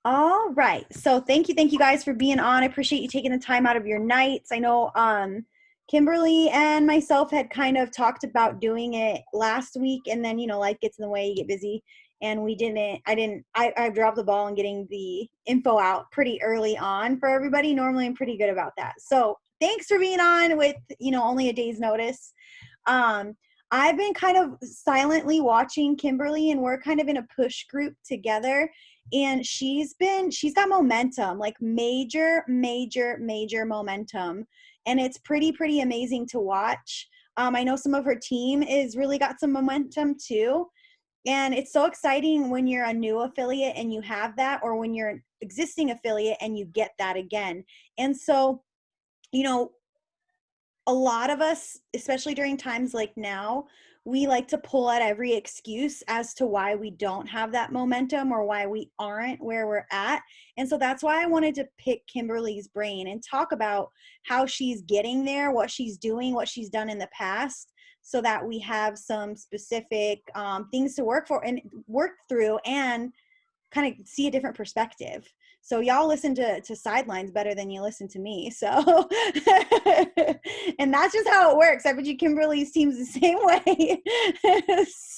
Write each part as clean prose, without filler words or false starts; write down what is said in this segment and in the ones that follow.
All right. So thank you guys for being on. I appreciate you taking the time out of your nights. I know Kimberly and myself had kind of talked about doing it last week, and then life gets in the way, you get busy, and we didn't I dropped the ball on getting the info out pretty early on for everybody. Normally I'm pretty good about that. So thanks for being on with, only a day's notice. Um I've been kind of silently watching Kimberly, and we're kind of in a push group together, and she's got momentum, like major momentum, and it's pretty amazing to watch. I know some of her team is really got some momentum too, and it's so exciting when you're a new affiliate and you have that, or when you're an existing affiliate and you get that again. And so, you know a lot of us, especially during times like now, we like to pull out every excuse as to why we don't have that momentum or why we aren't where we're at. And so that's why I wanted to pick Kimberly's brain and talk about how she's getting there, what she's doing, what she's done in the past, so that we have some specific things to work for and work through, and kind of see a different perspective. So y'all listen to sidelines better than you listen to me. So, and that's just how it works. I bet you Kimberly's team's the same way.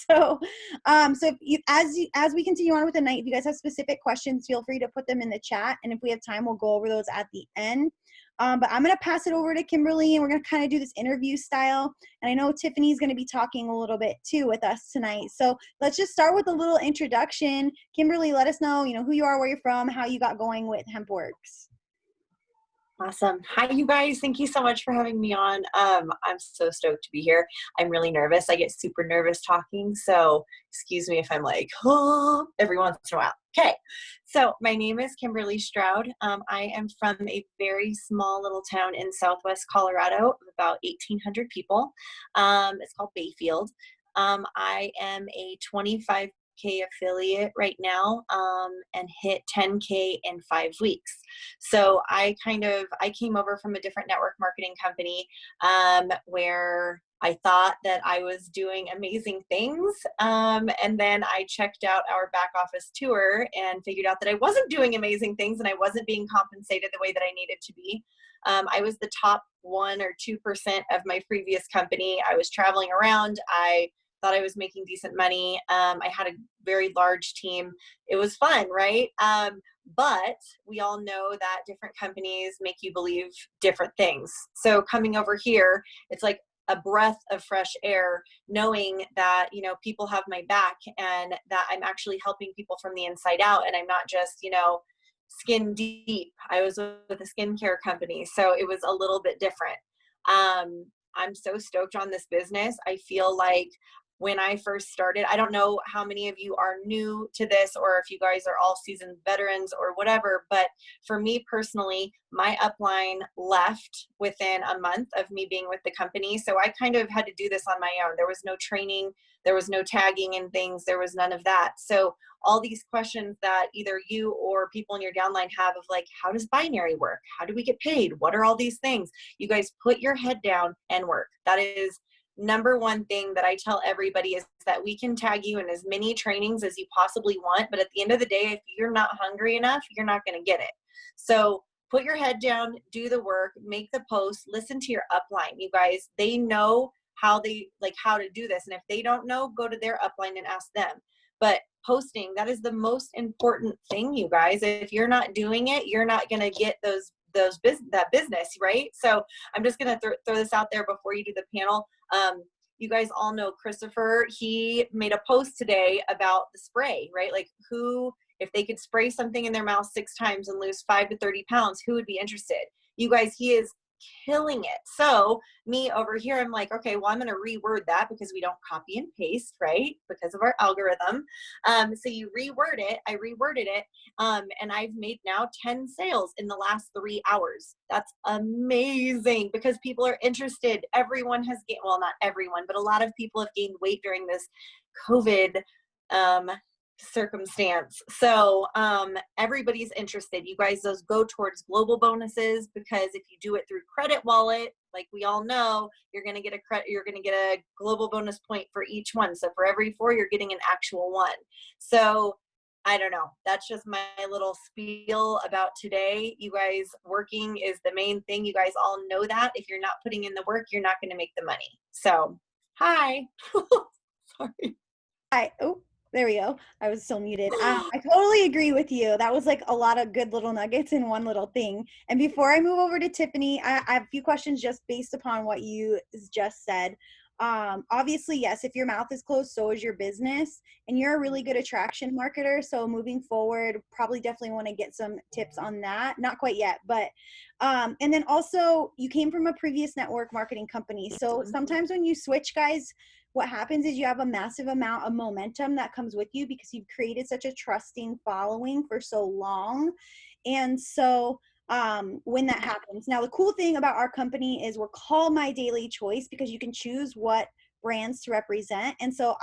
So as we continue on with the night, if you guys have specific questions, feel free to put them in the chat. And if we have time, we'll go over those at the end. But I'm going to pass it over to Kimberly, and we're going to kind of do this interview style. And I know Tiffany's going to be talking a little bit too with us tonight. So let's just start with a little introduction. Kimberly, let us know, who you are, where you're from, how you got going with HempWorks. Awesome. Hi, you guys. Thank you so much for having me on. I'm so stoked to be here. I'm really nervous. I get super nervous talking, so excuse me if I'm like, oh, every once in a while. Okay. So my name is Kimberly Stroud. I am from a very small little town in Southwest Colorado of about 1,800 people. It's called Bayfield. I am a 25K affiliate right now, and hit 10K in 5 weeks. So I came over from a different network marketing company, where I thought that I was doing amazing things. And then I checked out our back office tour and figured out that I wasn't doing amazing things, and I wasn't being compensated the way that I needed to be. I was the top 1 or 2% of my previous company. I was traveling around. I thought I was making decent money. I had a very large team. It was fun, right? But we all know that different companies make you believe different things. So coming over here, it's like a breath of fresh air, knowing that, people have my back, and that I'm actually helping people from the inside out. And I'm not just, skin deep. I was with a skincare company, so it was a little bit different. I'm so stoked on this business. I feel like when I first started, I don't know how many of you are new to this, or if you guys are all seasoned veterans or whatever, but for me personally, my upline left within a month of me being with the company. So I kind of had to do this on my own. There was no training, there was no tagging and things, there was none of that. So all these questions that either you or people in your downline have of like, how does binary work? How do we get paid? What are all these things? You guys put your head down and work. That is number one thing that I tell everybody, is that we can tag you in as many trainings as you possibly want, but at the end of the day, if you're not hungry enough, you're not going to get it. So put your head down, do the work, make the post, listen to your upline. You guys, they know how to do this. And if they don't know, go to their upline and ask them. But posting, that is the most important thing, you guys. If you're not doing it, you're not going to get that business, right? So I'm just going to throw this out there before you do the panel. You guys all know Christopher. He made a post today about the spray, right? Like, if they could spray something in their mouth 6 times and lose 5 to 30 pounds, who would be interested? You guys, he is killing it. So me over here, I'm like, okay, well, I'm going to reword that, because we don't copy and paste, right? Because of our algorithm. So you reword it. I reworded it. And I've made now 10 sales in the last 3 hours. That's amazing, because people are interested. Everyone has gained, well, not everyone, but a lot of people have gained weight during this COVID circumstance. So everybody's interested. You guys, those go towards global bonuses, because if you do it through credit wallet, like we all know, you're going to get a global bonus point for each one. So for every 4, you're getting an actual 1. So I don't know. That's just my little spiel about today. You guys, working is the main thing. You guys all know that. If you're not putting in the work, you're not going to make the money. So, hi. Sorry. Oh, there we go. I was still muted. I totally agree with you. That was like a lot of good little nuggets in one little thing. And before I move over to Tiffany, I have a few questions just based upon what you just said. Obviously, yes, if your mouth is closed, so is your business, and you're a really good attraction marketer. So moving forward, probably definitely want to get some tips on that. Not quite yet, but and then also you came from a previous network marketing company. So sometimes when you switch, guys, what happens is you have a massive amount of momentum that comes with you because you've created such a trusting following for so long. And so when that happens, now the cool thing about our company is we're called My Daily Choice because you can choose what brands to represent. And so,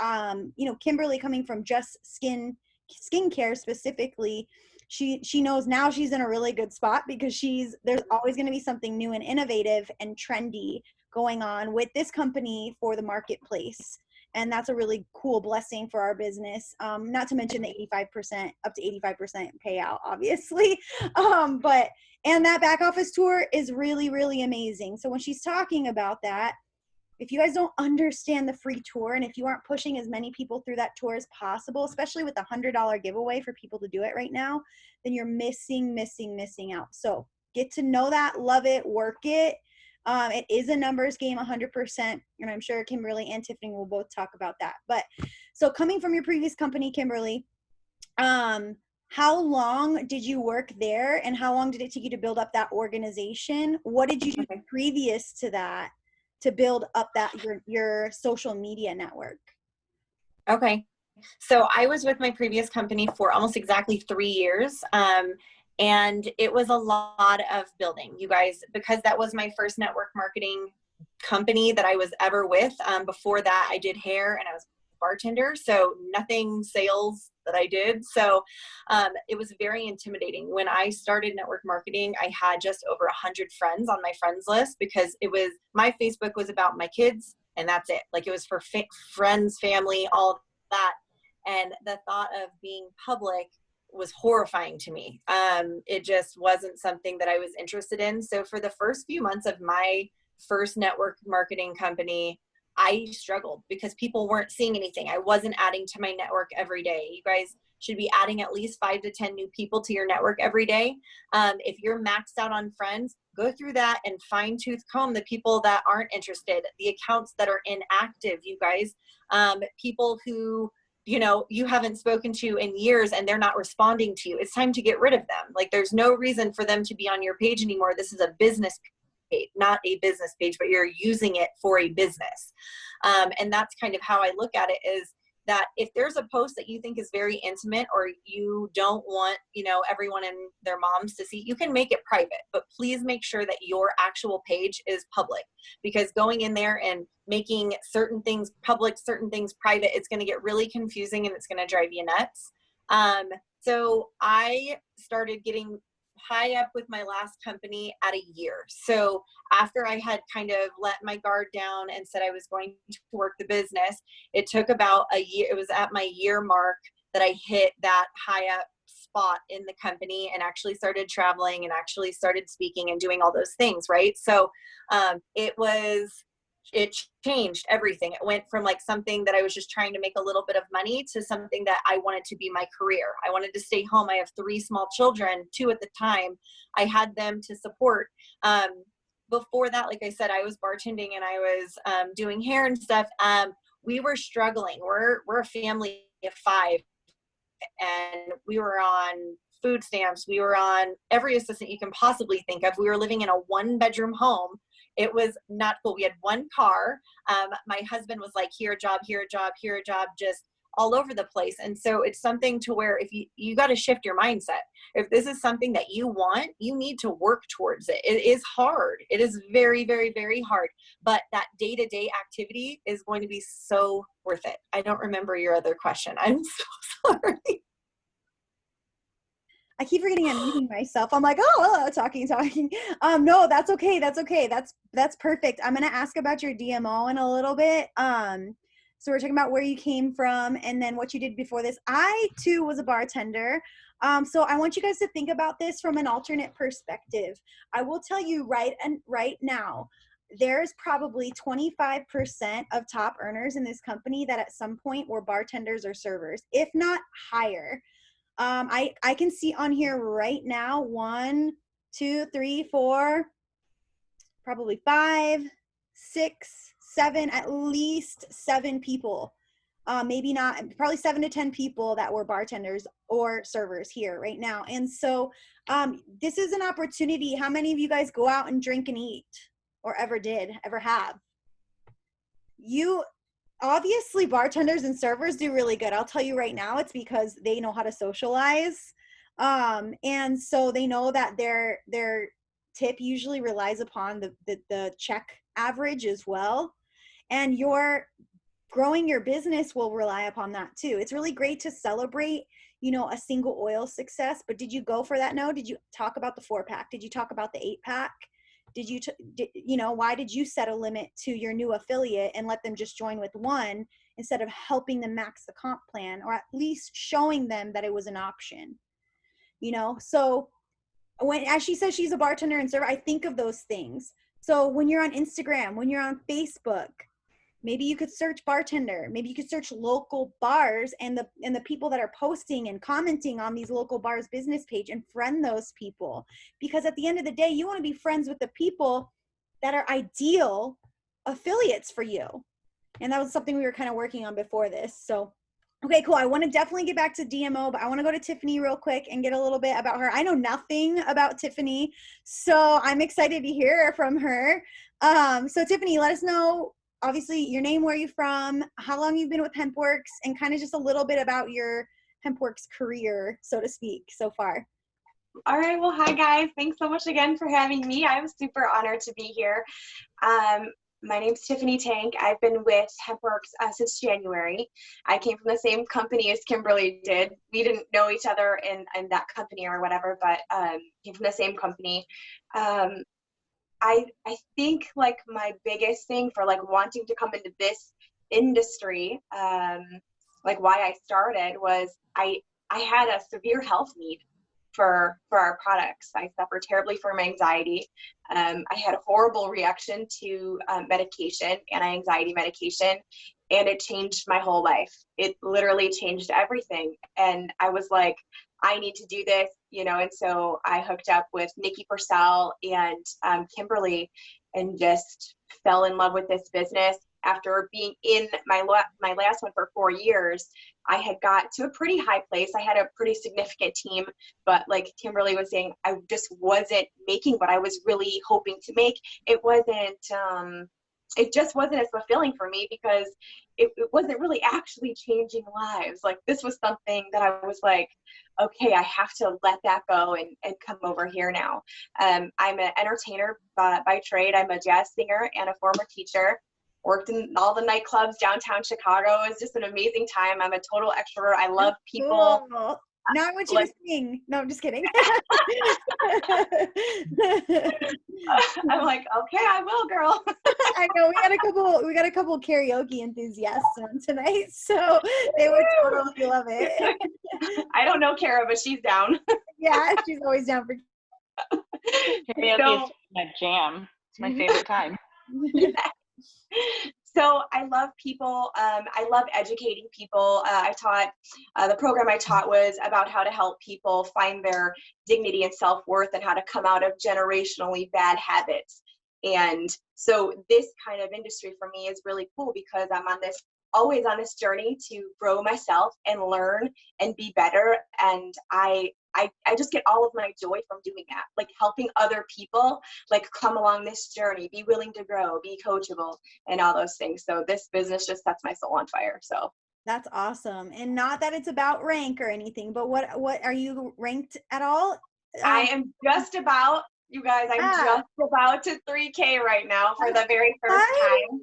you know, Kimberly, coming from just skincare specifically, she knows now she's in a really good spot because there's always going to be something new and innovative and trendy going on with this company for the marketplace. And that's a really cool blessing for our business. Not to mention the 85%, up to 85% payout, obviously. And that back office tour is really, really amazing. So when she's talking about that, if you guys don't understand the free tour and if you aren't pushing as many people through that tour as possible, especially with the $100 giveaway for people to do it right now, then you're missing out. So get to know that, love it, work it. It is a numbers game 100%, and I'm sure Kimberly and Tiffany will both talk about that. But so coming from your previous company, Kimberly, how long did you work there and how long did it take you to build up that organization? What did you do previous to that to build up that your social media network? Okay. So I was with my previous company for almost exactly 3 years. And it was a lot of building, you guys, because that was my first network marketing company that I was ever with. Before that, I did hair and I was a bartender, so nothing sales that I did. So it was very intimidating. When I started network marketing, I had just over 100 friends on my friends list because my Facebook was about my kids and that's it. Like it was for friends, family, all that. And the thought of being public was horrifying to me. It just wasn't something that I was interested in. So for the first few months of my first network marketing company, I struggled because people weren't seeing anything. I wasn't adding to my network every day. You guys should be adding at least 5 to 10 new people to your network every day. If you're maxed out on friends, go through that and fine tooth comb the people that aren't interested, the accounts that are inactive, you guys, people who you haven't spoken to in years and they're not responding to you. It's time to get rid of them. Like there's no reason for them to be on your page anymore. This is a business page, not a business page, but you're using it for a business. And that's kind of how I look at it, is that if there's a post that you think is very intimate or you don't want, everyone and their moms to see, you can make it private, but please make sure that your actual page is public, because going in there and making certain things public, certain things private, it's going to get really confusing and it's going to drive you nuts. So I started getting high up with my last company at a year. So after I had kind of let my guard down and said I was going to work the business, it took about a year. It was at my year mark that I hit that high up spot in the company and actually started traveling and actually started speaking and doing all those things. Right. So it changed everything. It went from like something that I was just trying to make a little bit of money to something that I wanted to be my career. I wanted to stay home. I have 3 small children, 2 at the time. I had them to support. Before that, like I said, I was bartending and I was doing hair and stuff. We were struggling. We're a family of 5 and we were on food stamps. We were on every assistance you can possibly think of. We were living in a 1-bedroom home. It was not cool. We had 1 car. My husband was like, here a job, here a job, here a job, just all over the place. And so it's something to where if you got to shift your mindset. If this is something that you want, you need to work towards it. It is hard. It is very, very, very hard. But that day-to-day activity is going to be so worth it. I don't remember your other question. I'm so sorry. I keep forgetting I'm muting myself. I'm like, talking. No, that's okay. That's perfect. I'm going to ask about your DMO in a little bit. So we're talking about where you came from and then what you did before this. I too was a bartender. So I want you guys to think about this from an alternate perspective. I will tell you right now, there's probably 25% of top earners in this company that at some point were bartenders or servers, if not higher. I can see on here right now, 1, 2, 3, 4, probably 5, 6, 7, at least 7 people. Maybe not, probably 7 to 10 people that were bartenders or servers here right now. And so this is an opportunity. How many of you guys go out and drink and eat or ever have? You obviously, bartenders and servers do really good. I'll tell you right now, it's because they know how to socialize. And so they know that their tip usually relies upon the check average as well. And your growing your business will rely upon that too. It's really great to celebrate, a single oil success, but did you go for that? No. Did you talk about the 4-pack? Did you talk about the 8-pack? Why did you set a limit to your new affiliate and let them just join with one instead of helping them max the comp plan, or at least showing them that it was an option? So as she says, she's a bartender and server, I think of those things. So when you're on Instagram, when you're on Facebook, maybe you could search bartender, maybe you could search local bars and the people that are posting and commenting on these local bars business page, and friend those people. Because at the end of the day, you want to be friends with the people that are ideal affiliates for you. And that was something we were kind of working on before this. So, okay, cool. I want to definitely get back to DMO, but I want to go to Tiffany real quick and get a little bit about her. I know nothing about Tiffany, so I'm excited to hear from her. So Tiffany, let us know, obviously, your name, where you're from, how long you've been with HempWorks, and kind of just a little bit about your HempWorks career, so to speak, so far. All right. Well, hi, guys. Thanks so much again for having me. I'm super honored to be here. My name's Tiffany Tank. I've been with HempWorks since January. I came from the same company as Kimberly did. We didn't know each other in that company or whatever, but came from the same company. I think like my biggest thing for like wanting to come into this industry, like why I started, was I had a severe health need for our products. I suffer terribly from anxiety. I had a horrible reaction to medication, anti-anxiety medication, and it changed my whole life. It literally changed everything. And I was like, I need to do this, and so I hooked up with Nikki Purcell and Kimberly and just fell in love with this business. After being in my last one for 4 years, I had got to a pretty high place. I had a pretty significant team, but like Kimberly was saying, I just wasn't making what I was really hoping to make. It just wasn't as fulfilling for me because it wasn't really actually changing lives. Like this was something that I was like, okay, I have to let that go and come over here now. I'm an entertainer by trade. I'm a jazz singer and a former teacher. Worked in all the nightclubs downtown Chicago. It was just an amazing time. I'm a total extrovert. I love people. Cool. Now I want you to sing. No, I'm just kidding. I'm like, okay, I will, girl. I know we got a couple karaoke enthusiasts on tonight, so they would totally love it. I don't know Kara, but she's down. Yeah, she's always down for karaoke. Is my jam. It's my favorite time. So I love people. I love educating people. I taught, the program I taught was about how to help people find their dignity and self-worth and how to come out of generationally bad habits. And so this kind of industry for me is really cool because I'm always on this journey to grow myself and learn and be better. And I just get all of my joy from doing that, like helping other people, like come along this journey, be willing to grow, be coachable, and all those things. So this business just sets my soul on fire. So that's awesome. And not that it's about rank or anything, but what are you ranked at all? I am just about, you guys, I'm just about to 3K right now for the very first time.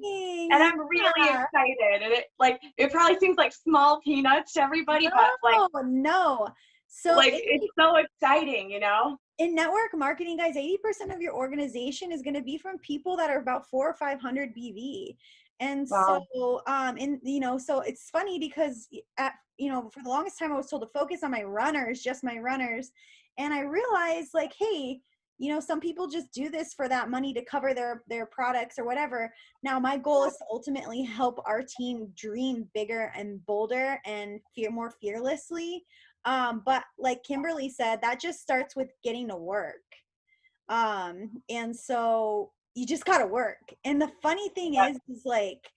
And I'm really excited. And it probably seems like small peanuts to everybody, but like, no. So like it's so exciting, In network marketing, guys, 80% of your organization is going to be from people that are about 400 or 500 BV. And Wow. so, so it's funny because for the longest time I was told to focus on my runners, just my runners. And I realized like, hey, some people just do this for that money to cover their products or whatever. Now my goal is to ultimately help our team dream bigger and bolder and more fearlessly. But like Kimberly said, that just starts with getting to work. And so you just gotta work. And the funny thing is like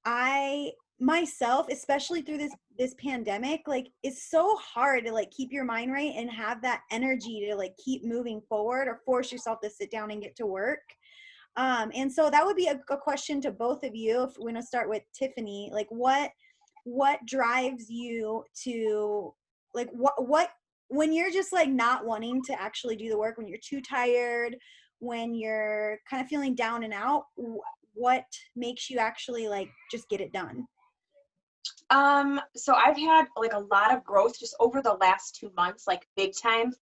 I myself, especially through this pandemic, like it's so hard to like keep your mind right and have that energy to like keep moving forward or force yourself to sit down and get to work. And so that would be a question to both of you. If we're gonna start with Tiffany, like what drives you to like what when you're just like not wanting to actually do the work, when you're too tired, when you're kind of feeling down and out, what makes you actually like just get it done? So I've had like a lot of growth just over the last 2 months, like big time.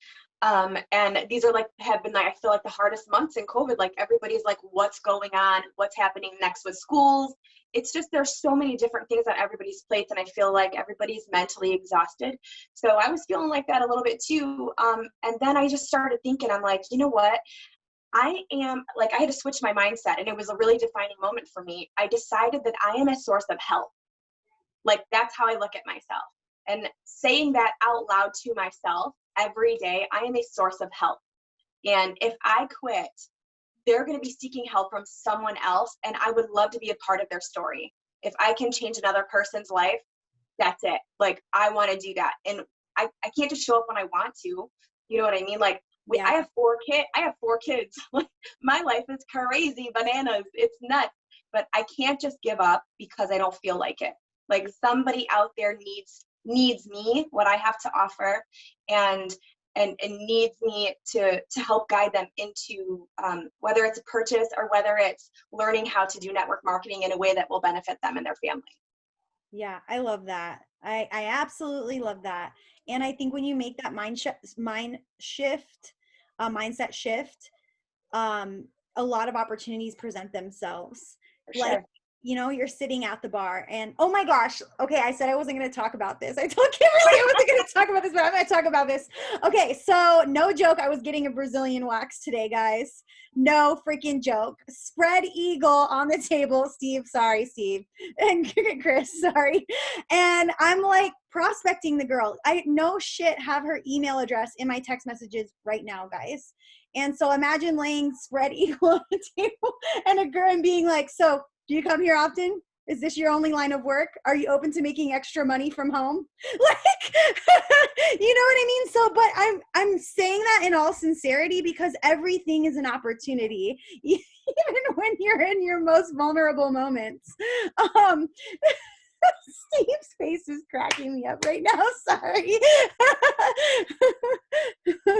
And these are like, have been like, I feel like the hardest months in COVID, like everybody's like, what's going on? What's happening next with schools? It's just, there's so many different things on everybody's plates. And I feel like everybody's mentally exhausted. So I was feeling like that a little bit too. And then I just started thinking, I'm like, you know what? I had to switch my mindset, and it was a really defining moment for me. I decided that I am a source of help. Like, that's how I look at myself. And saying that out loud to myself every day, I am a source of help. And if I quit, they're going to be seeking help from someone else. And I would love to be a part of their story. If I can change another person's life, that's it. Like, I want to do that. And I can't just show up when I want to. You know what I mean? Like, Yeah. I have 4 kids. Like, my life is crazy bananas. It's nuts. But I can't just give up because I don't feel like it. Like, somebody out there needs me, what I have to offer, and needs me to help guide them into whether it's a purchase or whether it's learning how to do network marketing in a way that will benefit them and their family. Yeah, I love that. I absolutely love that. And I think when you make that mindset shift, a lot of opportunities present themselves. For Like, sure. You're sitting at the bar and, oh my gosh, okay, I said I wasn't going to talk about this. I told Kimberly I wasn't going to talk about this, but I'm going to talk about this. Okay, so no joke, I was getting a Brazilian wax today, guys. No freaking joke. Spread eagle on the table. Sorry, Steve. And Chris, sorry. And I'm like prospecting the girl. I no shit have her email address in my text messages right now, guys. And so imagine laying spread eagle on the table and a girl and being like, so do you come here often? Is this your only line of work? Are you open to making extra money from home? Like, you know what I mean? So, but I'm saying that in all sincerity because everything is an opportunity, even when you're in your most vulnerable moments. Steve's face is cracking me up right now. Sorry.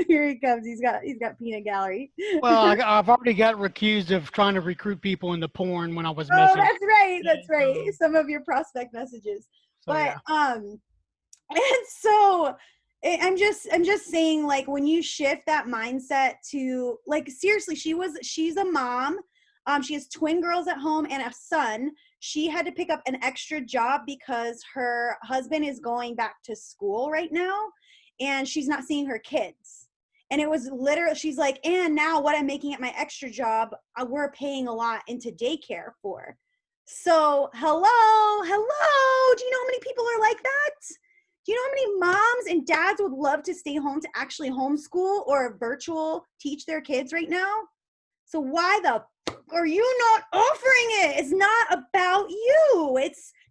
Here he comes. He's got peanut gallery. Well, I've already got accused of trying to recruit people into porn when I was Oh, missing. that's right. That's right. Some of your prospect messages. So, But yeah. and so I'm just saying, like, when you shift that mindset to, like, seriously, she's a mom. She has twin girls at home and a son. She had to pick up an extra job because her husband is going back to school right now and she's not seeing her kids. And it was literally, she's like, and now what I'm making at my extra job, we're paying a lot into daycare for. So hello. Do you know how many people are like that? Do you know how many moms and dads would love to stay home to actually homeschool or virtual teach their kids right now? So why the are you not offering it? It's not about you.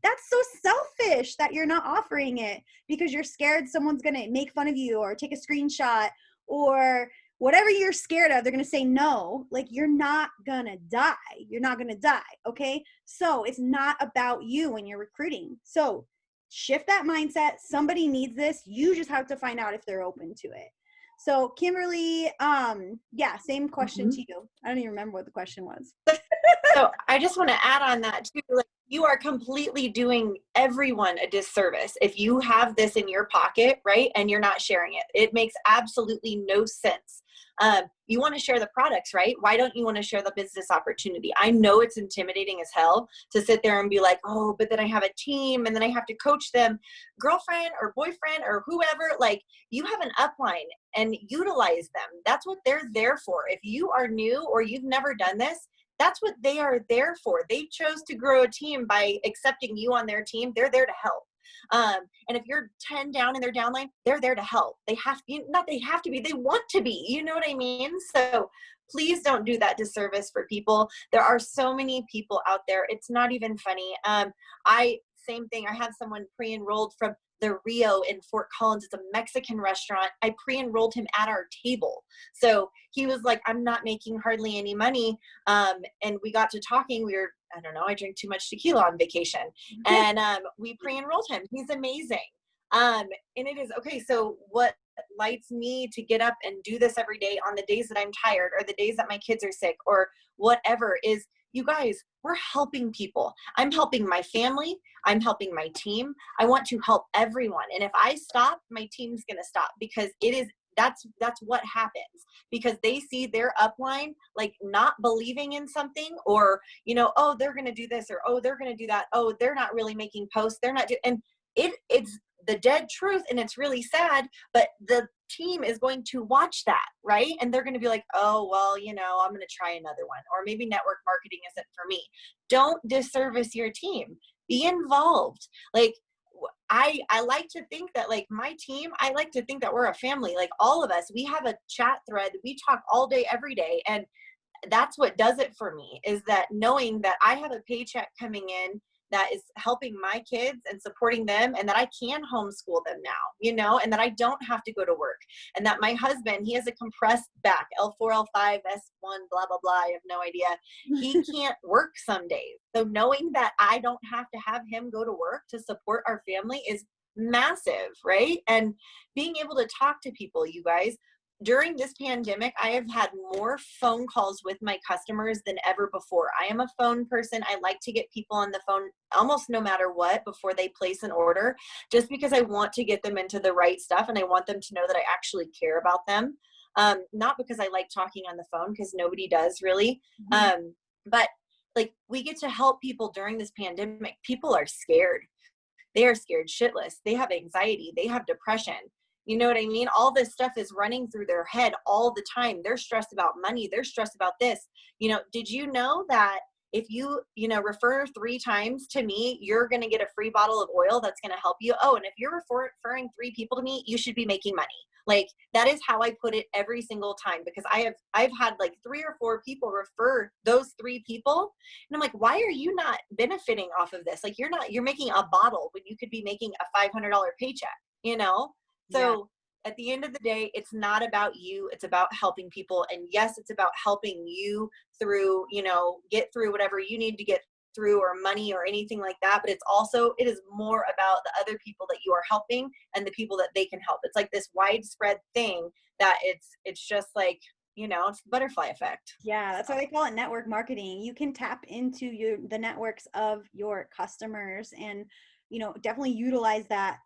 That's so selfish that you're not offering it because you're scared someone's going to make fun of you or take a screenshot or whatever you're scared of. They're going to say no. Like, you're not going to die. You're not going to die. Okay. So it's not about you when you're recruiting. So shift that mindset. Somebody needs this. You just have to find out if they're open to it. So Kimberly, yeah, same question to you. I don't even remember what the question was. So I just want to add on that too. Like, you are completely doing everyone a disservice if you have this in your pocket, right? And you're not sharing it. It makes absolutely no sense. You want to share the products, right? Why don't you want to share the business opportunity? I know it's intimidating as hell to sit there and be like, oh, but then I have a team and then I have to coach them. Girlfriend or boyfriend or whoever, like, you have an upline and utilize them. That's what they're there for. If you are new or you've never done this, that's what they are there for. They chose to grow a team by accepting you on their team. They're there to help. And if you're 10 down in their downline, they're there to help. They have, not they have to be, they want to be, you know what I mean? So please don't do that disservice for people. There are so many people out there. It's not even funny. Same thing. I have someone pre-enrolled from the Rio in Fort Collins. It's a Mexican restaurant. I pre-enrolled him at our table. So he was like, I'm not making hardly any money. And we got to talking. I don't know, I drink too much tequila on vacation. And we pre-enrolled him. He's amazing. And it is, okay, so what lights me to get up and do this every day on the days that I'm tired or the days that my kids are sick or whatever is, you guys, we're helping people. I'm helping my family. I'm helping my team. I want to help everyone. And if I stop, my team's going to stop because that's what happens because they see their upline like not believing in something or, oh, they're going to do this or, oh, they're going to do that. Oh, they're not really making posts. They're not and it's the dead truth and it's really sad, but the team is going to watch that, right? And they're going to be like, oh, well, I'm going to try another one, or maybe network marketing isn't for me. Don't disservice your team. Be involved. Like, I like to think that like my team, I like to think that we're a family, like all of us, we have a chat thread. We talk all day, every day. And that's what does it for me is that knowing that I have a paycheck coming in that is helping my kids and supporting them and that I can homeschool them now, and that I don't have to go to work and that my husband, he has a compressed back, L4, L5, S1, blah, blah, blah. I have no idea. He can't work some days. So knowing that I don't have to have him go to work to support our family is massive, right? And being able to talk to people, you guys, during this pandemic, I have had more phone calls with my customers than ever before. I am a phone person. I like to get people on the phone almost no matter what before they place an order, just because I want to get them into the right stuff and I want them to know that I actually care about them. Not because I like talking on the phone, because nobody does really. But like, we get to help people during this pandemic. People are scared. They are scared shitless. They have anxiety. They have depression. You know what I mean? All this stuff is running through their head all the time. They're stressed about money. They're stressed about this. Did you know that if you, refer 3 times to me, you're going to get a free bottle of oil that's going to help you? Oh, and if you're referring 3 people to me, you should be making money. Like, that is how I put it every single time, because I've had like 3 or 4 people refer those 3 people. And I'm like, why are you not benefiting off of this? Like, you're making a bottle when you could be making a $500 paycheck, So at the end of the day, it's not about you. It's about helping people. And yes, it's about helping you through, get through whatever you need to get through, or money or anything like that. But it is more about the other people that you are helping and the people that they can help. It's like this widespread thing that it's just like, it's the butterfly effect. Yeah, that's why they call it network marketing. You can tap into the networks of your customers and, definitely utilize that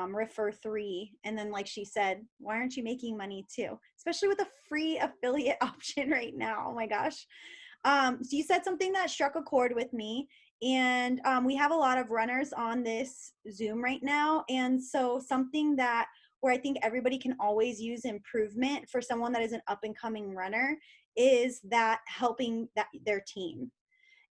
refer 3. And then, like she said, why aren't you making money too? Especially with a free affiliate option right now. Oh my gosh. So you said something that struck a chord with me, and we have a lot of runners on this Zoom right now. And so something where I think everybody can always use improvement for someone that is an up and coming runner is that helping their team.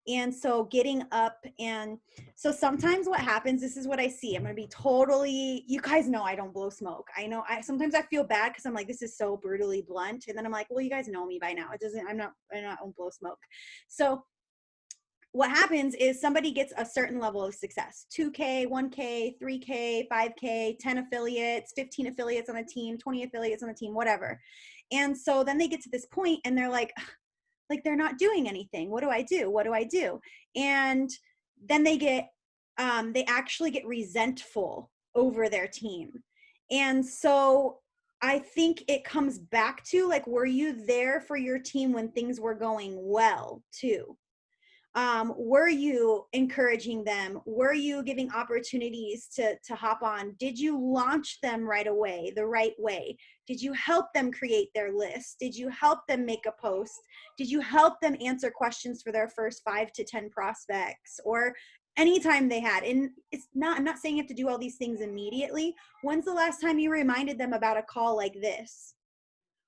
And so getting up, and so sometimes what happens, this is what I see. I'm going to be totally, you guys know I don't blow smoke. I know sometimes I feel bad because I'm like, this is so brutally blunt. And then I'm like, well, you guys know me by now. I don't blow smoke. So what happens is somebody gets a certain level of success, 2K, 1K, 3K, 5K, 10 affiliates, 15 affiliates on a team, 20 affiliates on a team, whatever. And so then they get to this point and they're like they're not doing anything. What do I do? What do I do? And then they actually get resentful over their team. And so I think it comes back to like, were you there for your team when things were going well too? Were you encouraging them? Were you giving opportunities to hop on? Did you launch them right away, the right way? Did you help them create their list? Did you help them make a post? Did you help them answer questions for their first 5 to 10 prospects or anytime they had? And I'm not saying you have to do all these things immediately. When's the last time you reminded them about a call like this?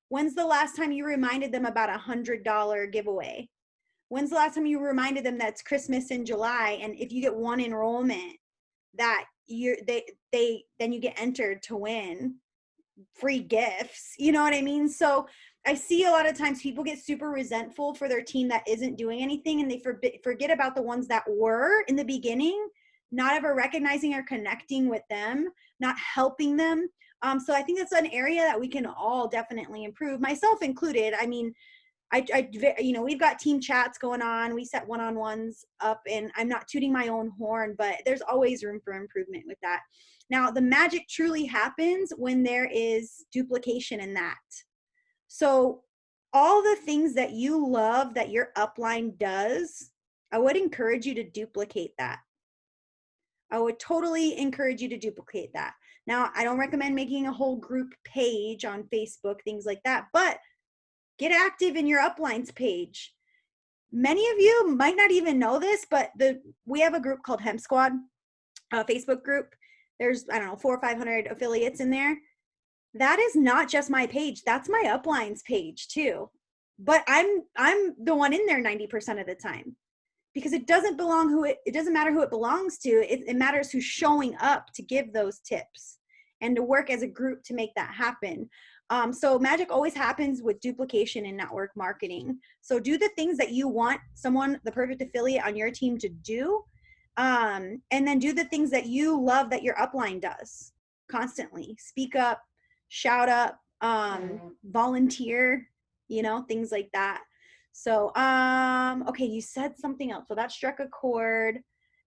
When's the last time you reminded them about $100 giveaway? When's the last time you reminded them that it's Christmas in July, and if you get one enrollment, that then you get entered to win free gifts? You know what I mean? So I see a lot of times people get super resentful for their team that isn't doing anything, and they forget about the ones that were in the beginning, not ever recognizing or connecting with them, not helping them. So I think that's an area that we can all definitely improve, myself included. I mean, we've got team chats going on. We set one-on-ones up, and I'm not tooting my own horn, but there's always room for improvement with that. Now, the magic truly happens when there is duplication in that. So all the things that you love that your upline does, I would encourage you to duplicate that. I would totally encourage you to duplicate that. Now, I don't recommend making a whole group page on Facebook, things like that, but get active in your uplines page. Many of you might not even know this, but we have a group called Hemp Squad, a Facebook group. There's, I don't know, 400 or 500 affiliates in there. That is not just my page. That's my uplines page too. But I'm the one in there 90% of the time, because it doesn't matter who it belongs to. It matters who's showing up to give those tips and to work as a group to make that happen. So magic always happens with duplication in network marketing. So do the things that you want the perfect affiliate on your team to do. And then do the things that you love that your upline does constantly. Speak up, shout up, volunteer, things like that. So, okay, you said something else. So that struck a chord.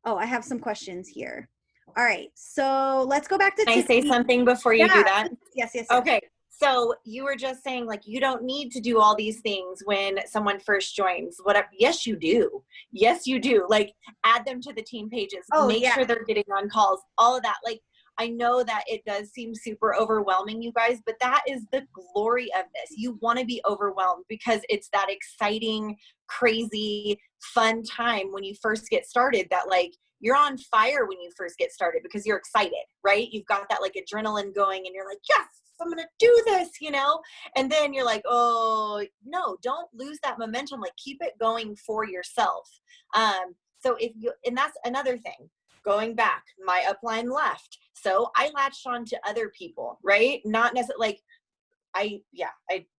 Oh, I have some questions here. All right. So let's go back to Can I say something before you do that? Yes. Okay. So you were just saying, like, you don't need to do all these things when someone first joins. Whatever. Yes, you do. Yes, you do. Like, add them to the team pages. Make sure they're getting on calls. All of that. Like, I know that it does seem super overwhelming, you guys, but that is the glory of this. You want to be overwhelmed because it's that exciting, crazy, fun time when you first get started that, like, you're on fire when you first get started because you're excited, right? You've got that like adrenaline going and you're like, yes, I'm going to do this, and then you're like, oh no, don't lose that momentum. Like, keep it going for yourself. So and that's another thing, going back, my upline left. So I latched on to other people, right? Not necessarily like,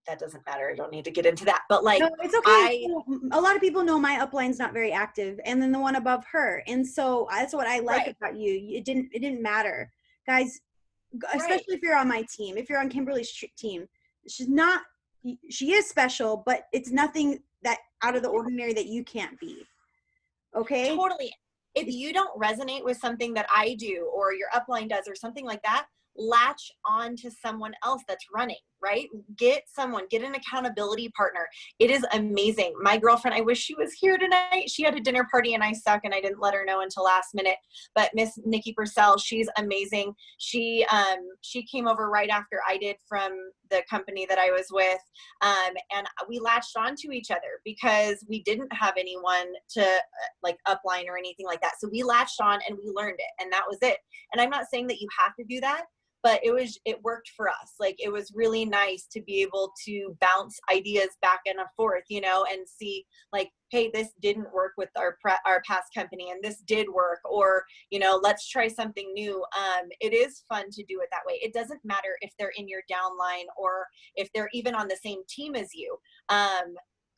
that doesn't matter. I don't need to get into that, but like, no, it's okay. A lot of people know my upline's not very active, and then the one above her. And so that's what I like about you. It didn't matter, guys, especially if you're on my team, if you're on Kimberly's team. She is special, but it's nothing that out of the ordinary that you can't be. Okay. Totally. If you don't resonate with something that I do or your upline does or something like that, latch on to someone else that's running, right? Get an accountability partner. It is amazing. My girlfriend, I wish she was here tonight. She had a dinner party and I suck and I didn't let her know until last minute. But Miss Nikki Purcell, she's amazing. She came over right after I did from the company that I was with. And we latched on to each other because we didn't have anyone to like upline or anything like that. So we latched on and we learned it, and that was it. And I'm not saying that you have to do that, but it worked for us. Like, it was really nice to be able to bounce ideas back and forth, and see like, hey, this didn't work with our past company and this did work, or, let's try something new. It is fun to do it that way. It doesn't matter if they're in your downline or if they're even on the same team as you.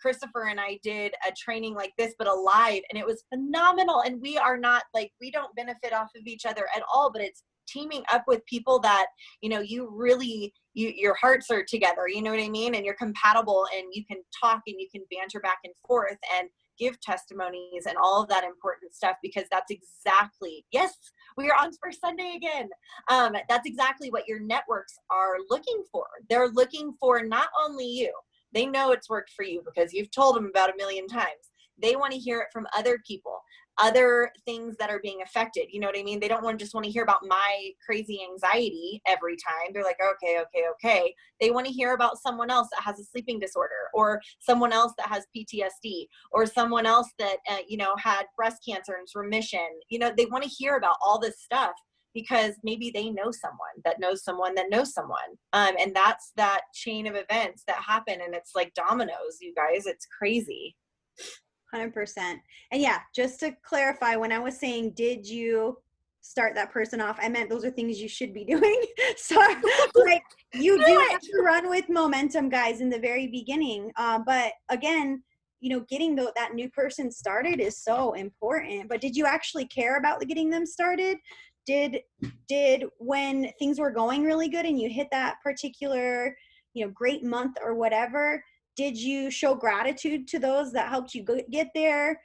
Christopher and I did a training like this, but a live, and it was phenomenal. And we are not like, we don't benefit off of each other at all, but it's teaming up with people that, you really, your hearts are together, you know what I mean? And you're compatible and you can talk and you can banter back and forth, and give testimonies and all of that important stuff, because that's exactly, yes, we are on for Sunday again. That's exactly what your networks are looking for. They're looking for not only you, they know it's worked for you because you've told them about 1,000,000 times. They want to hear it from other people, other things that are being affected. You know what I mean? They don't just want to hear about my crazy anxiety every time. They're like, okay. They want to hear about someone else that has a sleeping disorder, or someone else that has PTSD, or someone else that, had breast cancer and is remission. They want to hear about all this stuff because maybe they know someone that knows someone that knows someone. And that's that chain of events that happen. And it's like dominoes, you guys. It's crazy. 100%. And yeah, just to clarify, when I was saying, did you start that person off, I meant those are things you should be doing. So like, you do have to run with momentum, guys, in the very beginning. But again, getting that new person started is so important. But did you actually care about getting them started? Did when things were going really good and you hit that particular, great month or whatever, did you show gratitude to those that helped you get there?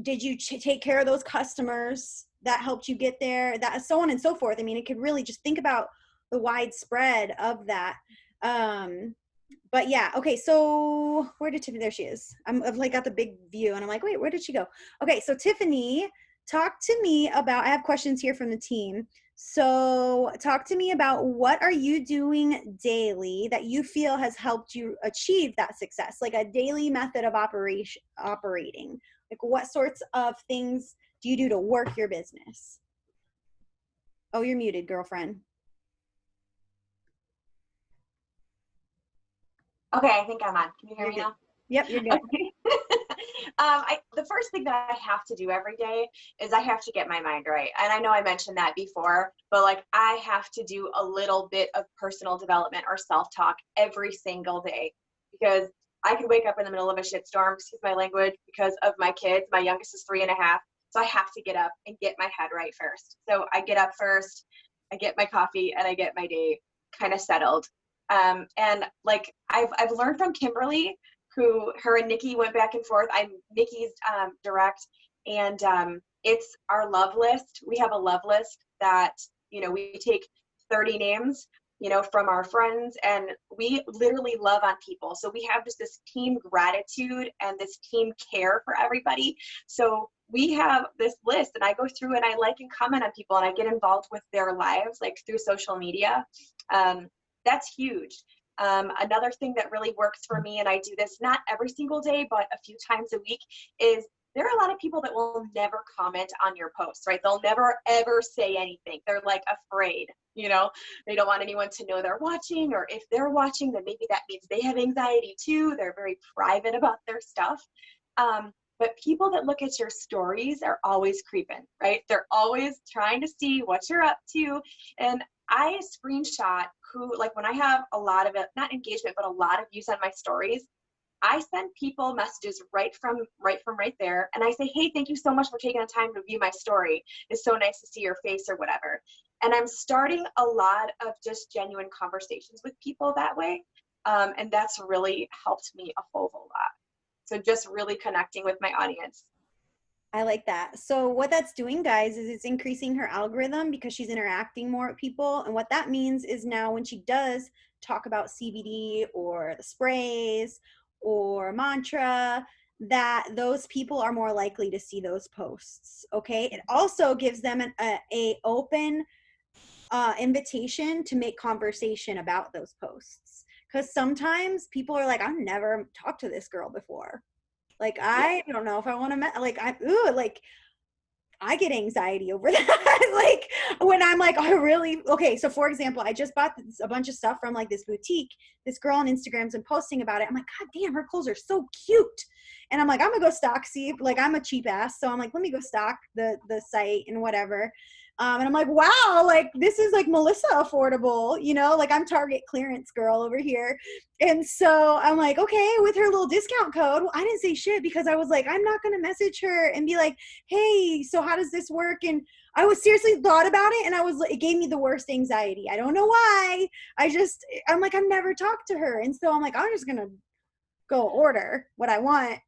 Did you take care of those customers that helped you get there? That, so on and so forth. I mean, it could really just think about the widespread of that. But yeah, okay, so where did Tiffany, there she is. I've like got the big view and I'm like, wait, where did she go? Okay, so Tiffany, talk to me about, I have questions here from the team. So talk to me about what are you doing daily that you feel has helped you achieve that success, like a daily method of operating. Like what sorts of things do you do to work your business? Oh, you're muted, girlfriend. Okay, I think I'm on. Can you hear me now? Yep, you're good. Okay. The first thing that I have to do every day is I have to get my mind right. And I know I mentioned that before, but like I have to do a little bit of personal development or self-talk every single day, because I could wake up in the middle of a shitstorm, excuse my language, because of my kids. My youngest is 3.5. So I have to get up and get my head right first. So I get up first, I get my coffee, and I get my day kind of settled. And like I've learned from Kimberly, who her and Nikki went back and forth. I'm Nikki's direct, and it's our love list. We have a love list that, we take 30 names, from our friends, and we literally love on people. So we have just this team gratitude and this team care for everybody. So we have this list, and I go through and I like and comment on people, and I get involved with their lives, like through social media. That's huge. Another thing that really works for me, and I do this not every single day, but a few times a week, is there are a lot of people that will never comment on your posts, right? They'll never, ever say anything. They're like afraid, they don't want anyone to know they're watching, or if they're watching, then maybe that means they have anxiety too. They're very private about their stuff. But people that look at your stories are always creeping, right? They're always trying to see what you're up to. And I screenshot when I have a lot of it, not engagement, but a lot of views on my stories, I send people messages right from right there. And I say, hey, thank you so much for taking the time to view my story. It's so nice to see your face or whatever. And I'm starting a lot of just genuine conversations with people that way. And that's really helped me a whole lot. So just really connecting with my audience. I like that. So what that's doing, guys, is it's increasing her algorithm because she's interacting more with people. And what that means is now when she does talk about CBD or the sprays or mantra, that those people are more likely to see those posts. Okay. It also gives them an open invitation to make conversation about those posts. Because sometimes people are like, I've never talked to this girl before. Like, I don't know if I want to, I get anxiety over that. Like when I'm like, oh, really? Okay. So for example, I just bought a bunch of stuff from like this boutique. This girl on Instagram's been posting about it. I'm like, God damn, her clothes are so cute. And I'm like, I'm gonna go stalk, like I'm a cheap ass. So I'm like, let me go stalk the site and whatever. And I'm like, wow, like this is like Melissa affordable, like I'm Target clearance girl over here. And so I'm like, okay, with her little discount code. Well, I didn't say shit because I was like, I'm not going to message her and be like, hey, so how does this work? And I was seriously thought about it. And it gave me the worst anxiety. I don't know why. I'm like, I've never talked to her. And so I'm like, I'm just going to go order what I want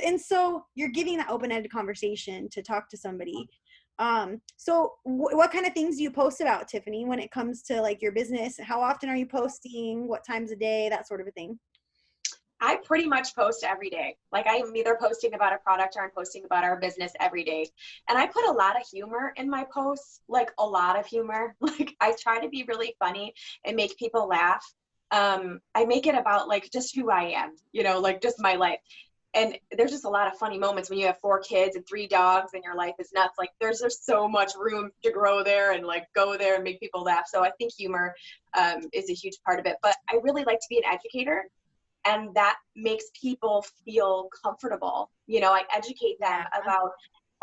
and so you're giving that open-ended conversation to talk to somebody. So what kind of things do you post about, Tiffany, when it comes to like your business? How often are you posting? What times a day? That sort of a thing. I pretty much post every day. Like I'm either posting about a product or I'm posting about our business every day. And I put a lot of humor in my posts, like a lot of humor. Like I try to be really funny and make people laugh. I make it about like just who I am, like just my life. And there's just a lot of funny moments when you have 4 kids and 3 dogs and your life is nuts. Like there's just so much room to grow there and like go there and make people laugh. So I think humor is a huge part of it. But I really like to be an educator. And that makes people feel comfortable. I educate them about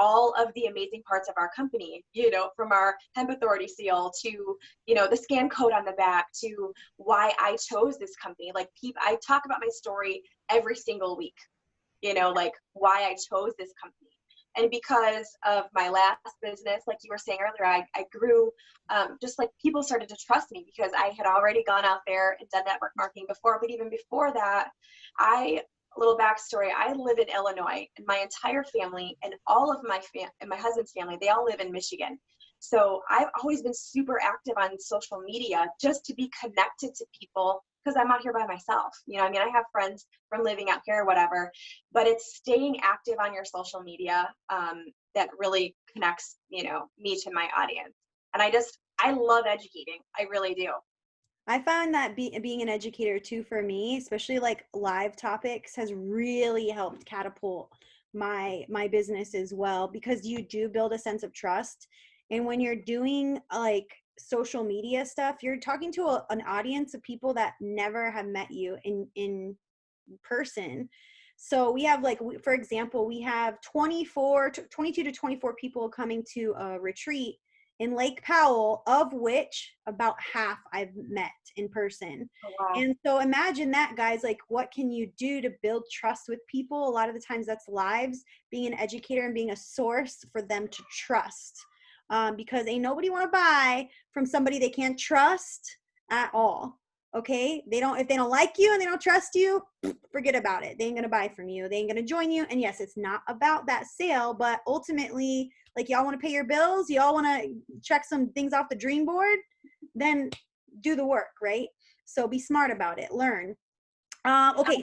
all of the amazing parts of our company, from our hemp authority seal to, the scan code on the back to why I chose this company. Like I talk about my story every single week, like why I chose this company. And because of my last business, like you were saying earlier, I grew, just like people started to trust me because I had already gone out there and done network marketing before. But even before that, a little backstory, I live in Illinois and my entire family and all of and my husband's family, they all live in Michigan. So I've always been super active on social media just to be connected to people because I'm out here by myself. I have friends from living out here or whatever, but it's staying active on your social media that really connects, me to my audience. And I love educating. I really do. I found that being an educator too, for me, especially like live topics, has really helped catapult my business as well, because you do build a sense of trust. And when you're doing like social media stuff, you're talking to an audience of people that never have met you in person. So we have for example, we have 22 to 24 people coming to a retreat in Lake Powell, of which about half I've met in person. Oh, wow. And so imagine that, guys. Like, what can you do to build trust with people? A lot of the times that's lives, being an educator and being a source for them to trust. Because ain't nobody want to buy from somebody they can't trust at all. Okay, if they don't like you and they don't trust you, forget about it. They ain't gonna buy from you. They ain't gonna join you. And yes, it's not about that sale, but ultimately, like, y'all want to pay your bills, y'all want to check some things off the dream board, then do the work, right? So be smart about it. Learn. Okay.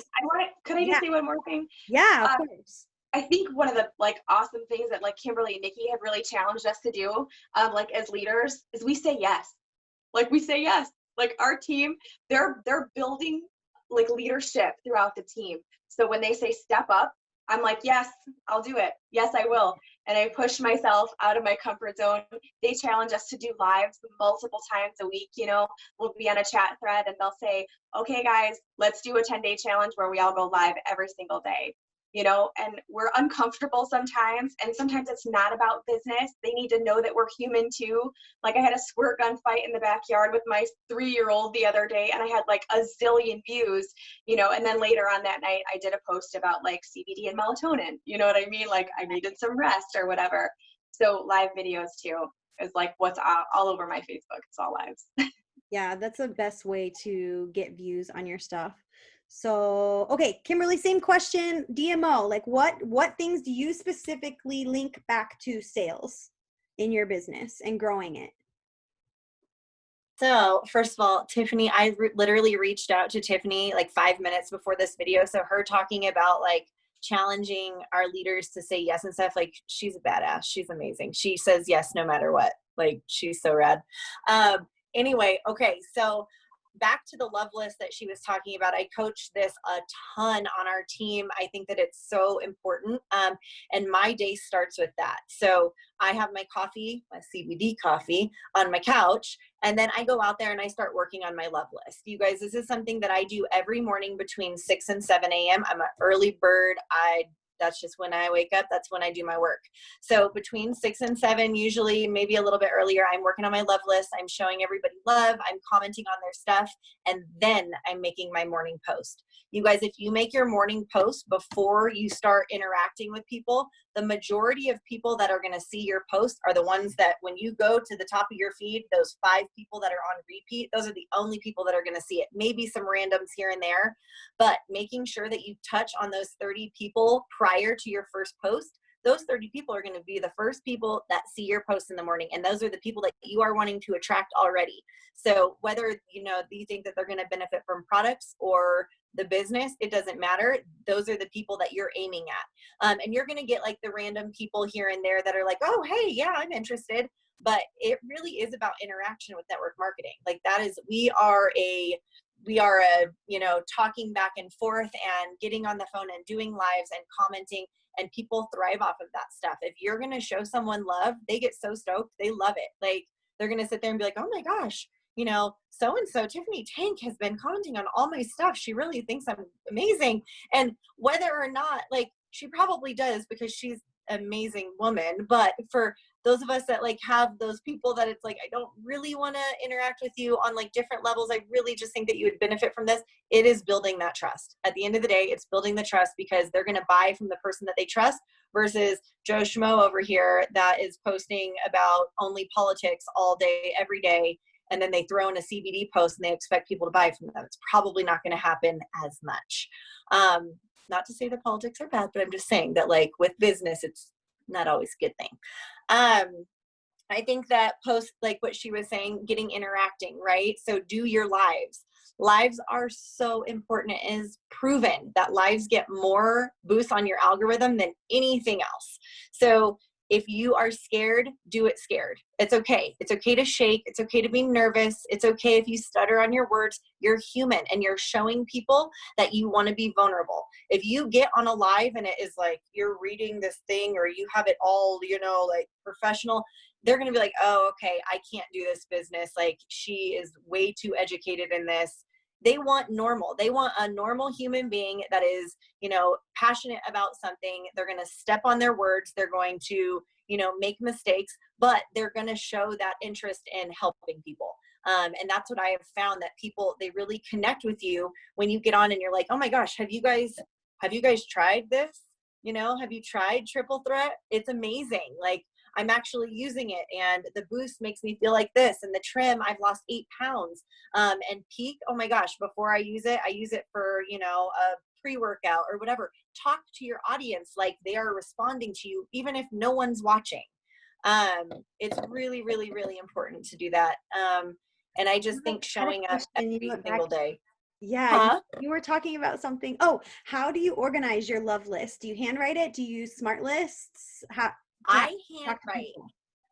Could I just say one more thing? Yeah, of course. I think one of the awesome things that Kimberly and Nikki have really challenged us to do, as leaders, is we say yes. We say yes. Our team, they're building leadership throughout the team. So when they say step up, I'm like, yes, I'll do it. Yes, I will. And I push myself out of my comfort zone. They challenge us to do lives multiple times a week. We'll be on a chat thread and they'll say, okay, guys, let's do a 10-day challenge where we all go live every single day. And we're uncomfortable sometimes. And sometimes it's not about business. They need to know that we're human too. I had a squirt gun fight in the backyard with my 3-year-old the other day, and I had a zillion views, and then later on that night, I did a post about CBD and melatonin. You know what I mean? I needed some rest or whatever. So live videos too is what's all over my Facebook. It's all lives. Yeah, that's the best way to get views on your stuff. So, okay, Kimberly, same question, DMO, what things do you specifically link back to sales in your business and growing it? So first of all, Tiffany, I literally reached out to Tiffany 5 minutes before this video. So her talking about challenging our leaders to say yes and stuff, she's a badass. She's amazing. She says yes no matter what. She's so rad. Anyway, okay, so back to the love list that she was talking about. I coach this a ton on our team. I think that it's so important. And my day starts with that. So I have my coffee, my CBD coffee on my couch, and then I go out there and I start working on my love list. You guys, this is something that I do every morning between 6 and 7 a.m. I'm an early bird. That's just when I wake up. That's when I do my work. So between 6 and 7, usually maybe a little bit earlier, I'm working on my love list. I'm showing everybody love. I'm commenting on their stuff. And then I'm making my morning post. You guys, if you make your morning post before you start interacting with people, the majority of people that are going to see your post are the ones that when you go to the top of your feed, those 5 people that are on repeat, those are the only people that are going to see it. Maybe some randoms here and there, but making sure that you touch on those 30 people prior to your first post. Those 30 people are going to be the first people that see your post in the morning. And those are the people that you are wanting to attract already. So whether, you think that they're going to benefit from products or the business, it doesn't matter. Those are the people that you're aiming at. And you're going to get like the random people here and there that are like, oh, hey, yeah, I'm interested. But it really is about interaction with network marketing. Like that is, we are a talking back and forth and getting on the phone and doing lives and commenting, and people thrive off of that stuff. If you're going to show someone love, they get so stoked. They love it. Like they're going to sit there and be like, oh my gosh, so-and-so Tiffany Tank has been commenting on all my stuff. She really thinks I'm amazing. And whether or not, like, she probably does because she's an amazing woman. But for those of us that like have those people that it's like, I don't really want to interact with you on like different levels. I really just think that you would benefit from this. It is building that trust. At the end of the day, it's building the trust because they're going to buy from the person that they trust versus Joe Schmo over here that is posting about only politics all day, every day. And then they throw in a CBD post and they expect people to buy from them. It's probably not going to happen as much. Not to say that politics are bad, but I'm just saying that like with business, it's not always a good thing. I think that post, like what she was saying, getting interacting, right? So do your lives. Lives are so important. It is proven that lives get more boosts on your algorithm than anything else. So if you are scared, do it scared. It's okay. It's okay to shake. It's okay to be nervous. It's okay if you stutter on your words. You're human and you're showing people that you want to be vulnerable. If you get on a live and it is like you're reading this thing or you have it all, like professional, they're going to be like, oh, okay, I can't do this business. Like she is way too educated in this. They want normal. They want a normal human being that is, passionate about something. They're going to step on their words. They're going to, make mistakes, but they're going to show that interest in helping people. And that's what I have found, that people, they really connect with you when you get on and you're like, oh my gosh, have you guys tried this? Have you tried Triple Threat? It's amazing. Like, I'm actually using it and the boost makes me feel like this, and the trim, I've lost 8 pounds. And Peak, oh my gosh, before I use it for, a pre-workout or whatever. Talk to your audience like they are responding to you, even if no one's watching. It's really, really, really important to do that. And I just think showing up every single day. Yeah, huh? you were talking about something. Oh, how do you organize your love list? Do you handwrite it? Do you use smart lists? I handwrite.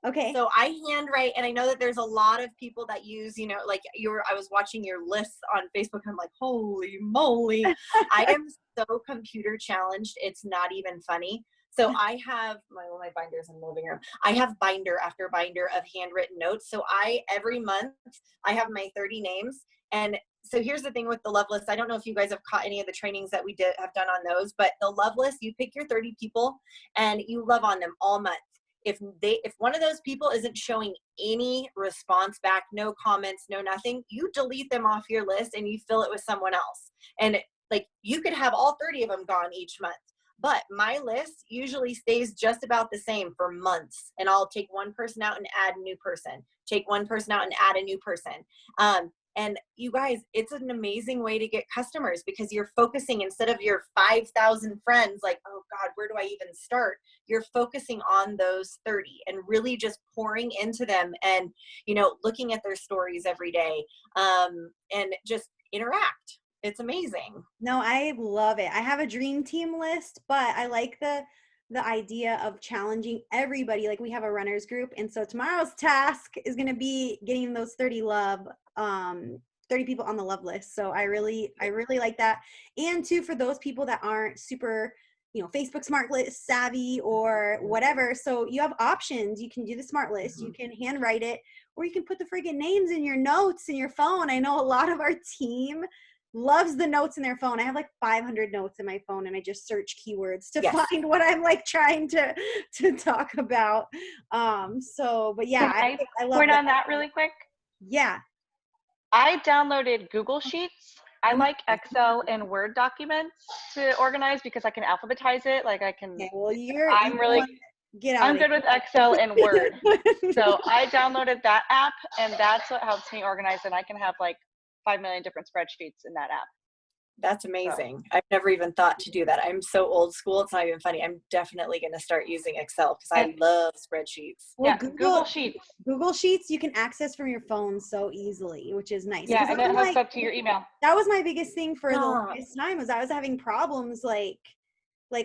Okay. So I handwrite, and I know that there's a lot of people that use, I was watching your lists on Facebook. I'm like, holy moly. I am so computer challenged. It's not even funny. So I have my binders in the living room. I have binder after binder of handwritten notes. So every month I have my 30 names. And so here's the thing with the love list. I don't know if you guys have caught any of the trainings that we have done on those, but the love list, you pick your 30 people and you love on them all month. If one of those people isn't showing any response back, no comments, no nothing, you delete them off your list and you fill it with someone else. And like you could have all 30 of them gone each month. But my list usually stays just about the same for months. And I'll take one person out and add a new person. Take one person out and add a new person. And you guys, it's an amazing way to get customers because you're focusing, instead of your 5,000 friends, like, oh God, where do I even start? You're focusing on those 30 and really just pouring into them and, looking at their stories every day, and just interact. It's amazing. No, I love it. I have a dream team list, but I like the idea of challenging everybody. Like we have a runners group. And so tomorrow's task is going to be getting those 30 people on the love list. So I really like that. And too, for those people that aren't super, Facebook smart list savvy or whatever. So you have options. You can do the smart list. You can handwrite it, or you can put the friggin' names in your notes in your phone. I know a lot of our team loves the notes in their phone. I have like 500 notes in my phone and I just search keywords to find what I'm like trying to talk about. But yeah, I love point on that really quick. Yeah. I downloaded Google Sheets I like Excel and Word documents to organize because I can alphabetize it. Like I can, Okay, well, I'm really, get out I'm of good with Excel and Word. here. So I downloaded that app, and that's what helps me organize. And I can have like 5 million different spreadsheets in that app. That's amazing. I've never even thought to do that. I'm so old school. It's not even funny. I'm definitely going to start using Excel because I love spreadsheets. Well, Yeah, Google Sheets. Google Sheets you can access from your phone so easily, which is nice. Yeah, and it hooks up to your email. That was my biggest thing for the longest time was I was having problems like,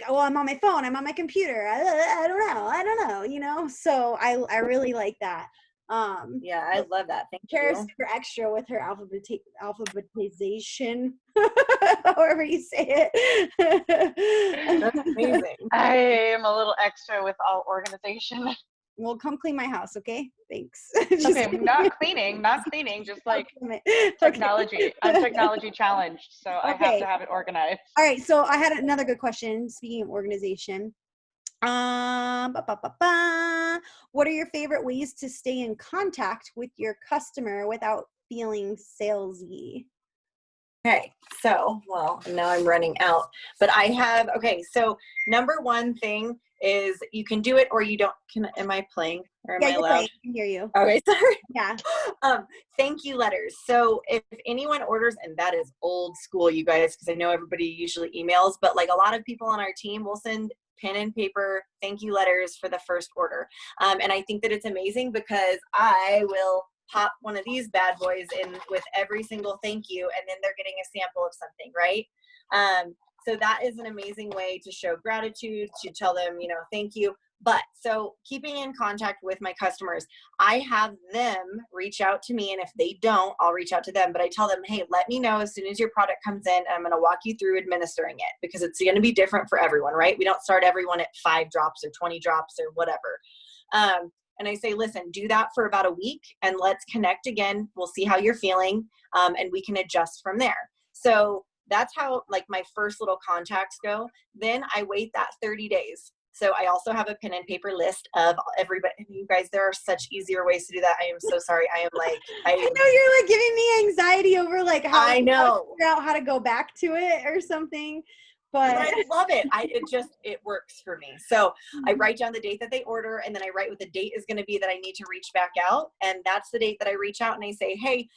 oh, I'm on my phone, I'm on my computer. I don't know, you know? So I really like that. Yeah, I love that. Thank Kara's you. super extra with her alphabetization, however you say it. That's amazing. I am a little extra with all organization. Well, come clean my house, okay? Thanks. Okay, not cleaning, just like technology. Okay. I'm technology challenged, so I have Okay. to have it organized. All right, so I had another good question. Speaking of organization, ba, ba, ba, ba. What are your favorite ways to stay in contact with your customer without feeling salesy? Okay, so, well, now I'm running out, but I have, okay, so number one thing is you can do it or you don't. Am I playing or am I you're loud? playing. I can hear you. Okay, sorry. Yeah. Thank you letters. So if anyone orders, and that is old school, you guys, because I know everybody usually emails, but like a lot of people on our team will send pen and paper thank you letters for the first order. And I think that it's amazing because I will pop one of these bad boys in with every single thank you, and then they're getting a sample of something, right? So that is an amazing way to show gratitude, to tell them, you know, thank you. But so keeping in contact with my customers, I have them reach out to me, and if they don't, I'll reach out to them. But I tell them, hey, let me know as soon as your product comes in. I'm going to walk you through administering it because it's going to be different for everyone, right? We don't start everyone at 5 drops or 20 drops or whatever. And I say, listen, do that for about a week and let's connect again. We'll see how you're feeling, and we can adjust from there. So that's how like my first little contacts go. Then I wait that 30 days. So I also have a pen and paper list of everybody. You guys, there are such easier ways to do that. I am so sorry. I am like, I know you're like giving me anxiety over like how I know to figure out how to go back to it or something. But I love it. It works for me. So I write down the date that they order, and then I write what the date is going to be that I need to reach back out. And that's the date that I reach out and I say, hey,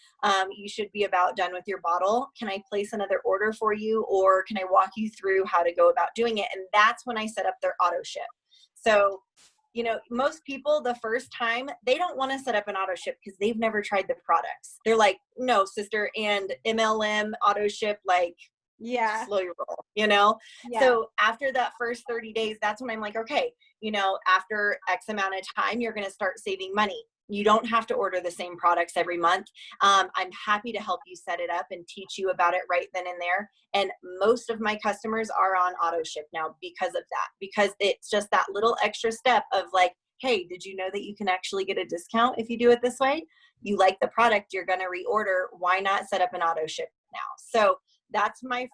you should be about done with your bottle. Can I place another order for you? Or can I walk you through how to go about doing it? And that's when I set up their auto ship. So, you know, most people the first time, they don't want to set up an auto ship because they've never tried the products. They're like, no, sister, and MLM auto ship, like, yeah, slow your roll, you know? Yeah. So after that first 30 days, that's when I'm like, okay, you know, after X amount of time, you're going to start saving money. You don't have to order the same products every month. I'm happy to help you set it up and teach you about it right then and there. And most of my customers are on auto ship now because of that, because it's just that little extra step of like, hey, did you know that you can actually get a discount if you do it this way? You like the product, you're going to reorder. Why not set up an auto ship now? So that's my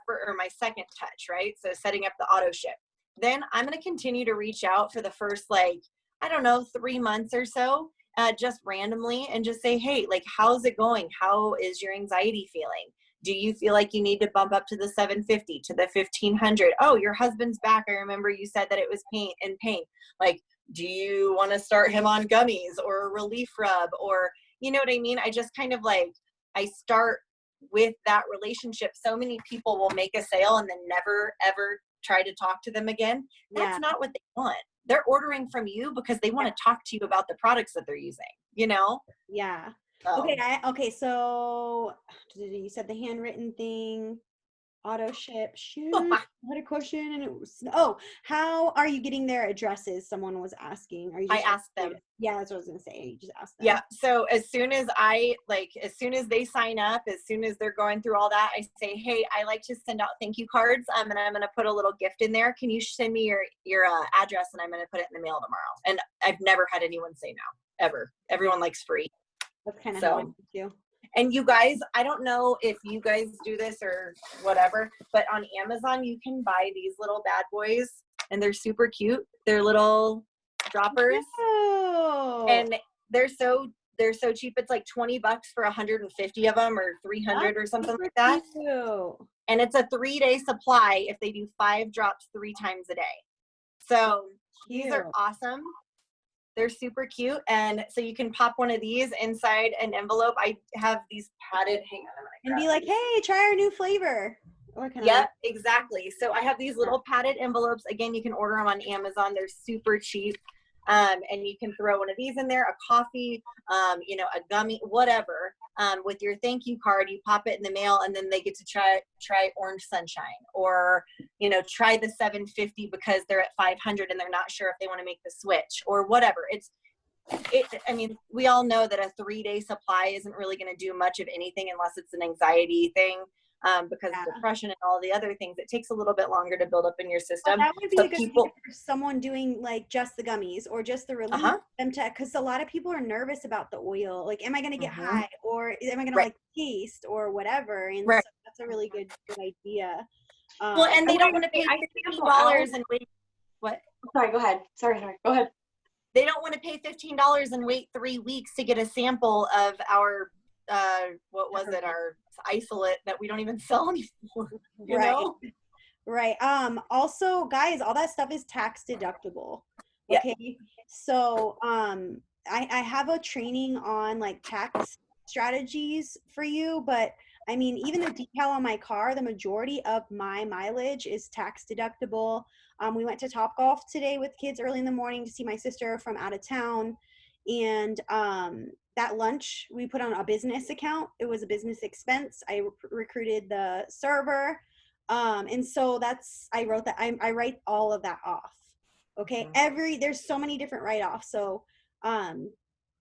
second touch, right? So setting up the auto ship. Then I'm going to continue to reach out for the first, like, I don't know, 3 months or so, just randomly, and just say, hey, like, how's it going? How is your anxiety feeling? Do you feel like you need to bump up to the 750, to the 1500? Oh, your husband's back. I remember you said that it was pain. Like, do you want to start him on gummies or a relief rub? Or, you know what I mean? I just kind of like, I start with that relationship. So many people will make a sale and then never ever try to talk to them again. That's not what they want. They're ordering from you because they want to talk to you about the products that they're using, you know? Yeah. So. Okay. So you said the handwritten thing, auto ship. Shoot, I had a question, and it was how are you getting their addresses? Someone was asking. Are you? I asked them. Yeah, that's what I was gonna say. You just asked them. Yeah. So as soon as they sign up, as soon as they're going through all that, I say, hey, I like to send out thank you cards. And I'm going to put a little gift in there. Can you send me your address? And I'm going to put it in the mail tomorrow. And I've never had anyone say no, ever. Everyone likes free. That's kind of how I do. And you guys, I don't know if you guys do this or whatever, but on Amazon, you can buy these little bad boys, and they're super cute. They're little droppers. Oh. And they're so They're so cheap. It's like $20 for 150 of them, or 300 or something like that. Cute. And it's a 3-day supply if they do 5 drops 3 times a day. So these are awesome. They're super cute. And so you can pop one of these inside an envelope. I have these padded, hang on. And be like, hey, try our new flavor. Yep, exactly. So I have these little padded envelopes. Again, you can order them on Amazon. They're super cheap. And you can throw one of these in there, a coffee, you know, a gummy, whatever. With your thank you card, you pop it in the mail, and then they get to try Orange Sunshine, or, you know, try the 750 because they're at 500 and they're not sure if they want to make the switch, or whatever. I mean, we all know that a 3-day supply isn't really going to do much of anything unless it's an anxiety thing. Because of depression and all the other things, it takes a little bit longer to build up in your system. Well, that would be a good thing for someone doing like just the gummies or just the relief, them to, because a lot of people are nervous about the oil. Like, am I going to get high, or am I going to like taste or whatever? And so that's a really good idea. Well, and they don't want to pay $15 and wait. What? Sorry, go ahead. Sorry, go ahead. They don't want to pay $15 and wait 3 weeks to get a sample of our what was it, our isolate that we don't even sell anymore, you know? Right. Also, guys, all that stuff is tax deductible. Okay. So I have a training on like tax strategies for you, but I mean, even the decal on my car, the majority of my mileage is tax deductible. We went to Topgolf today with kids early in the morning to see my sister from out of town. And that lunch we put on a business account. It was a business expense. I recruited the server. And so I wrote that, I write all of that off. Okay. There's so many different write-offs. So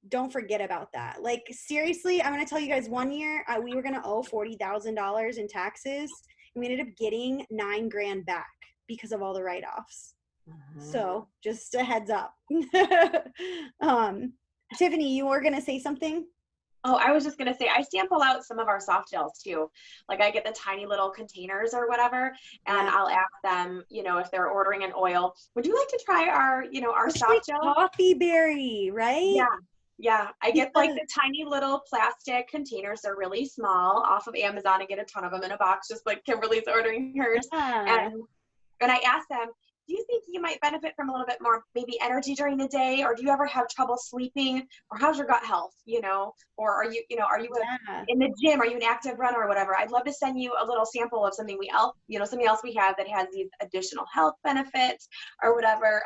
don't forget about that. Like, seriously, I'm going to tell you guys, one year we were going to owe $40,000 in taxes, and we ended up getting $9,000 back because of all the write-offs. So just a heads up. Tiffany, you were going to say something? Oh, I was just going to say, I sample out some of our soft gels too. Like, I get the tiny little containers or whatever, and I'll ask them, you know, if they're ordering an oil, would you like to try our, you know, our soft gel? Coffee berry, right? Yeah. I get like the tiny little plastic containers. They're really small off of Amazon. I get a ton of them in a box, just like Kimberly's ordering hers. And I ask them, do you think you might benefit from a little bit more maybe energy during the day, or do you ever have trouble sleeping, or how's your gut health, you know, or are you in the gym, are you an active runner or whatever? I'd love to send you a little sample of something something else we have that has these additional health benefits or whatever.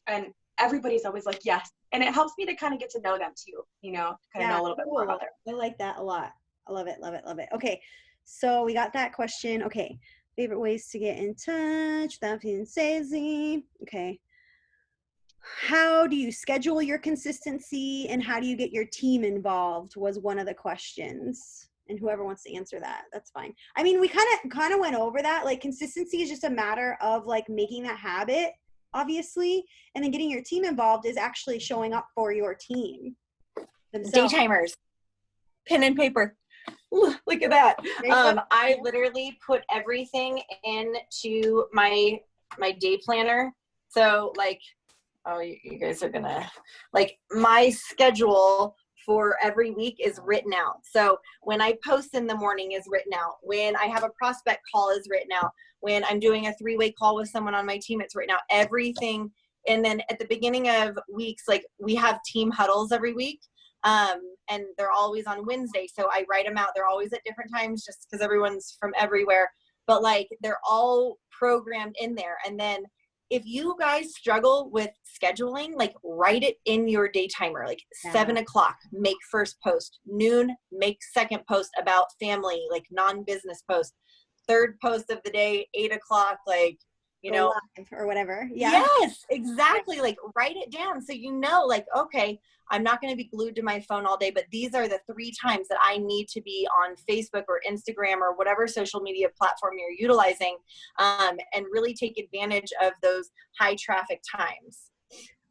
And everybody's always like, yes. And it helps me to kind of get to know them too, you know, kind of know a little bit more about them. I like that a lot. I love it. Okay. So we got that question. Okay. Favorite ways to get in touch without feeling Salesy. Okay. How do you schedule your consistency, and how do you get your team involved was one of the questions. And whoever wants to answer that, that's fine. I mean, we kind of went over that. Like, consistency is just a matter of like making that habit, obviously, and then getting your team involved is actually showing up for your team themselves. Daytimers, pen and paper. Ooh, look at that. I literally put everything into my day planner. So like, oh, you guys are gonna, like, my schedule for every week is written out. So when I post in the morning is written out. When I have a prospect call is written out. When I'm doing a 3-way call with someone on my team, it's written out. Everything. And then at the beginning of weeks, like, we have team huddles every week. And they're always on Wednesday. So I write them out. They're always at different times just because everyone's from everywhere, but like, they're all programmed in there. And then if you guys struggle with scheduling, like, write it in your day timer, like 7 o'clock, make first post, noon, make second post about family, like non-business post, third post of the day, 8 o'clock, like, you know, or whatever. Yes, exactly. Like, write it down. So, you know, like, okay, I'm not going to be glued to my phone all day, but these are the 3 times that I need to be on Facebook or Instagram or whatever social media platform you're utilizing, and really take advantage of those high traffic times.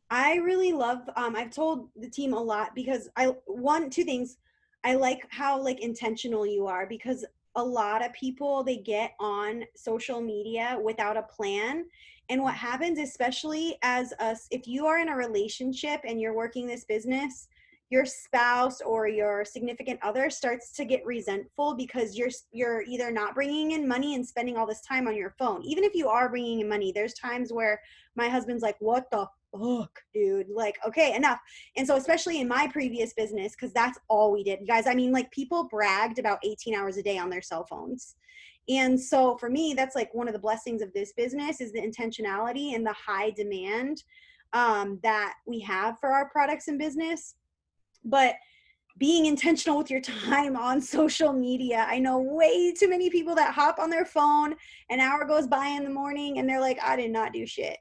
I really love, I've told the team a lot because two things. I like how like intentional you are, because a lot of people, they get on social media without a plan. And what happens, especially as us, if you are in a relationship and you're working this business, your spouse or your significant other starts to get resentful because you're either not bringing in money and spending all this time on your phone. Even if you are bringing in money, there's times where my husband's like, what the fuck, dude? Like, okay, enough. And so especially in my previous business, because that's all we did, you guys, I mean, like, people bragged about 18 hours a day on their cell phones. And so for me, that's like one of the blessings of this business is the intentionality and the high demand that we have for our products and business. But being intentional with your time on social media. I know way too many people that hop on their phone, an hour goes by in the morning and they're like, I did not do shit.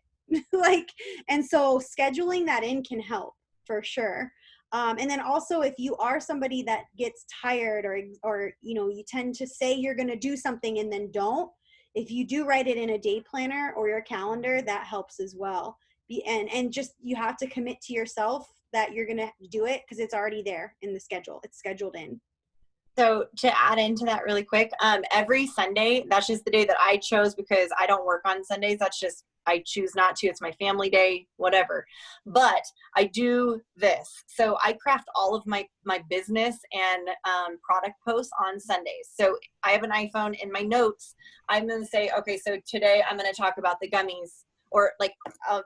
Like, and so scheduling that in can help for sure. And then also if you are somebody that gets tired or, you know, you tend to say you're going to do something and then don't, if you do write it in a day planner or your calendar, that helps as well. And just, you have to commit to yourself that you're going to do it because it's already there in the schedule. It's scheduled in. So to add into that really quick, every Sunday, that's just the day that I chose because I don't work on Sundays. That's just, I choose not to. It's my family day, whatever. But I do this. So I craft all of my business and product posts on Sundays. So I have an iPhone. In my notes, I'm going to say, okay, so today I'm going to talk about the gummies, or like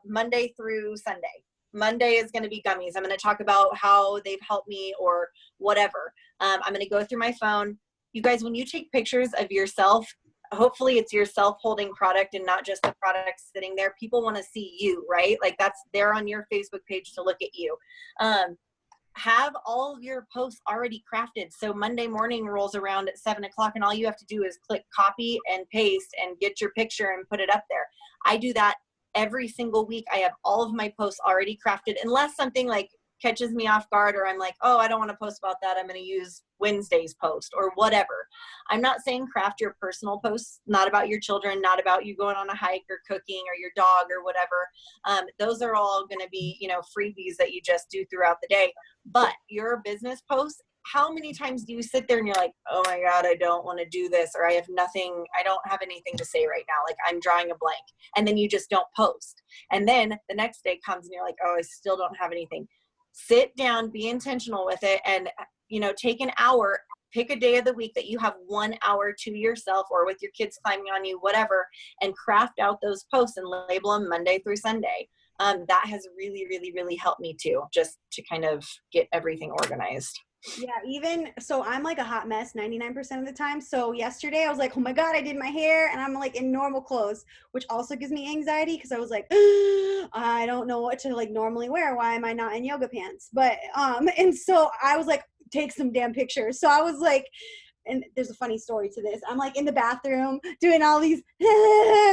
Monday through Sunday. Monday is going to be gummies. I'm going to talk about how they've helped me or whatever. I'm going to go through my phone. You guys, when you take pictures of yourself, hopefully it's yourself holding product and not just the product sitting there. People want to see you, right? Like that's there on your Facebook page to look at you. Have all of your posts already crafted. So Monday morning rolls around at 7 o'clock and all you have to do is click copy and paste and get your picture and put it up there. I do that every single week. I have all of my posts already crafted, unless something like catches me off guard or I'm like, oh, I don't want to post about that. I'm going to use Wednesday's post or whatever. I'm not saying craft your personal posts, not about your children, not about you going on a hike or cooking or your dog or whatever. Those are all going to be, you know, freebies that you just do throughout the day. But your business posts, how many times do you sit there and you're like, oh my God, I don't want to do this, or I have nothing, I don't have anything to say right now. Like I'm drawing a blank, and then you just don't post. And then the next day comes and you're like, oh, I still don't have anything. Sit down, be intentional with it. And, you know, take an hour, pick a day of the week that you have 1 hour to yourself or with your kids climbing on you, whatever, and craft out those posts and label them Monday through Sunday. That has really, really, really helped me too, just to kind of get everything organized. Yeah, even so I'm like a hot mess 99% of the time. So yesterday I was like, oh my God, I did my hair and I'm like in normal clothes, which also gives me anxiety because I was like, I don't know what to like normally wear. Why am I not in yoga pants? But and so I was like, take some damn pictures. So I was like, and there's a funny story to this. I'm like in the bathroom doing all these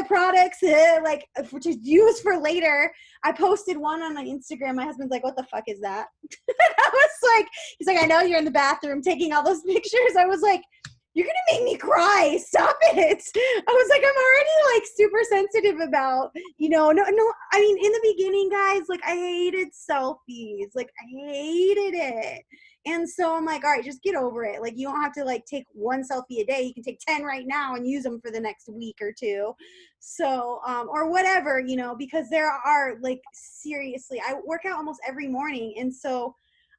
products like to use for later. I posted one on my Instagram. My husband's like, what the fuck is that? I was like, he's like, I know you're in the bathroom taking all those pictures. I was like, you're going to make me cry. Stop it. I was like, I'm already like super sensitive about, you know, no, I mean, in the beginning, guys, like I hated selfies. Like I hated it. And so I'm like, all right, just get over it. Like, you don't have to like take one selfie a day. You can take 10 right now and use them for the next week or two. So, or whatever, you know, because there are like, seriously, I work out almost every morning. And so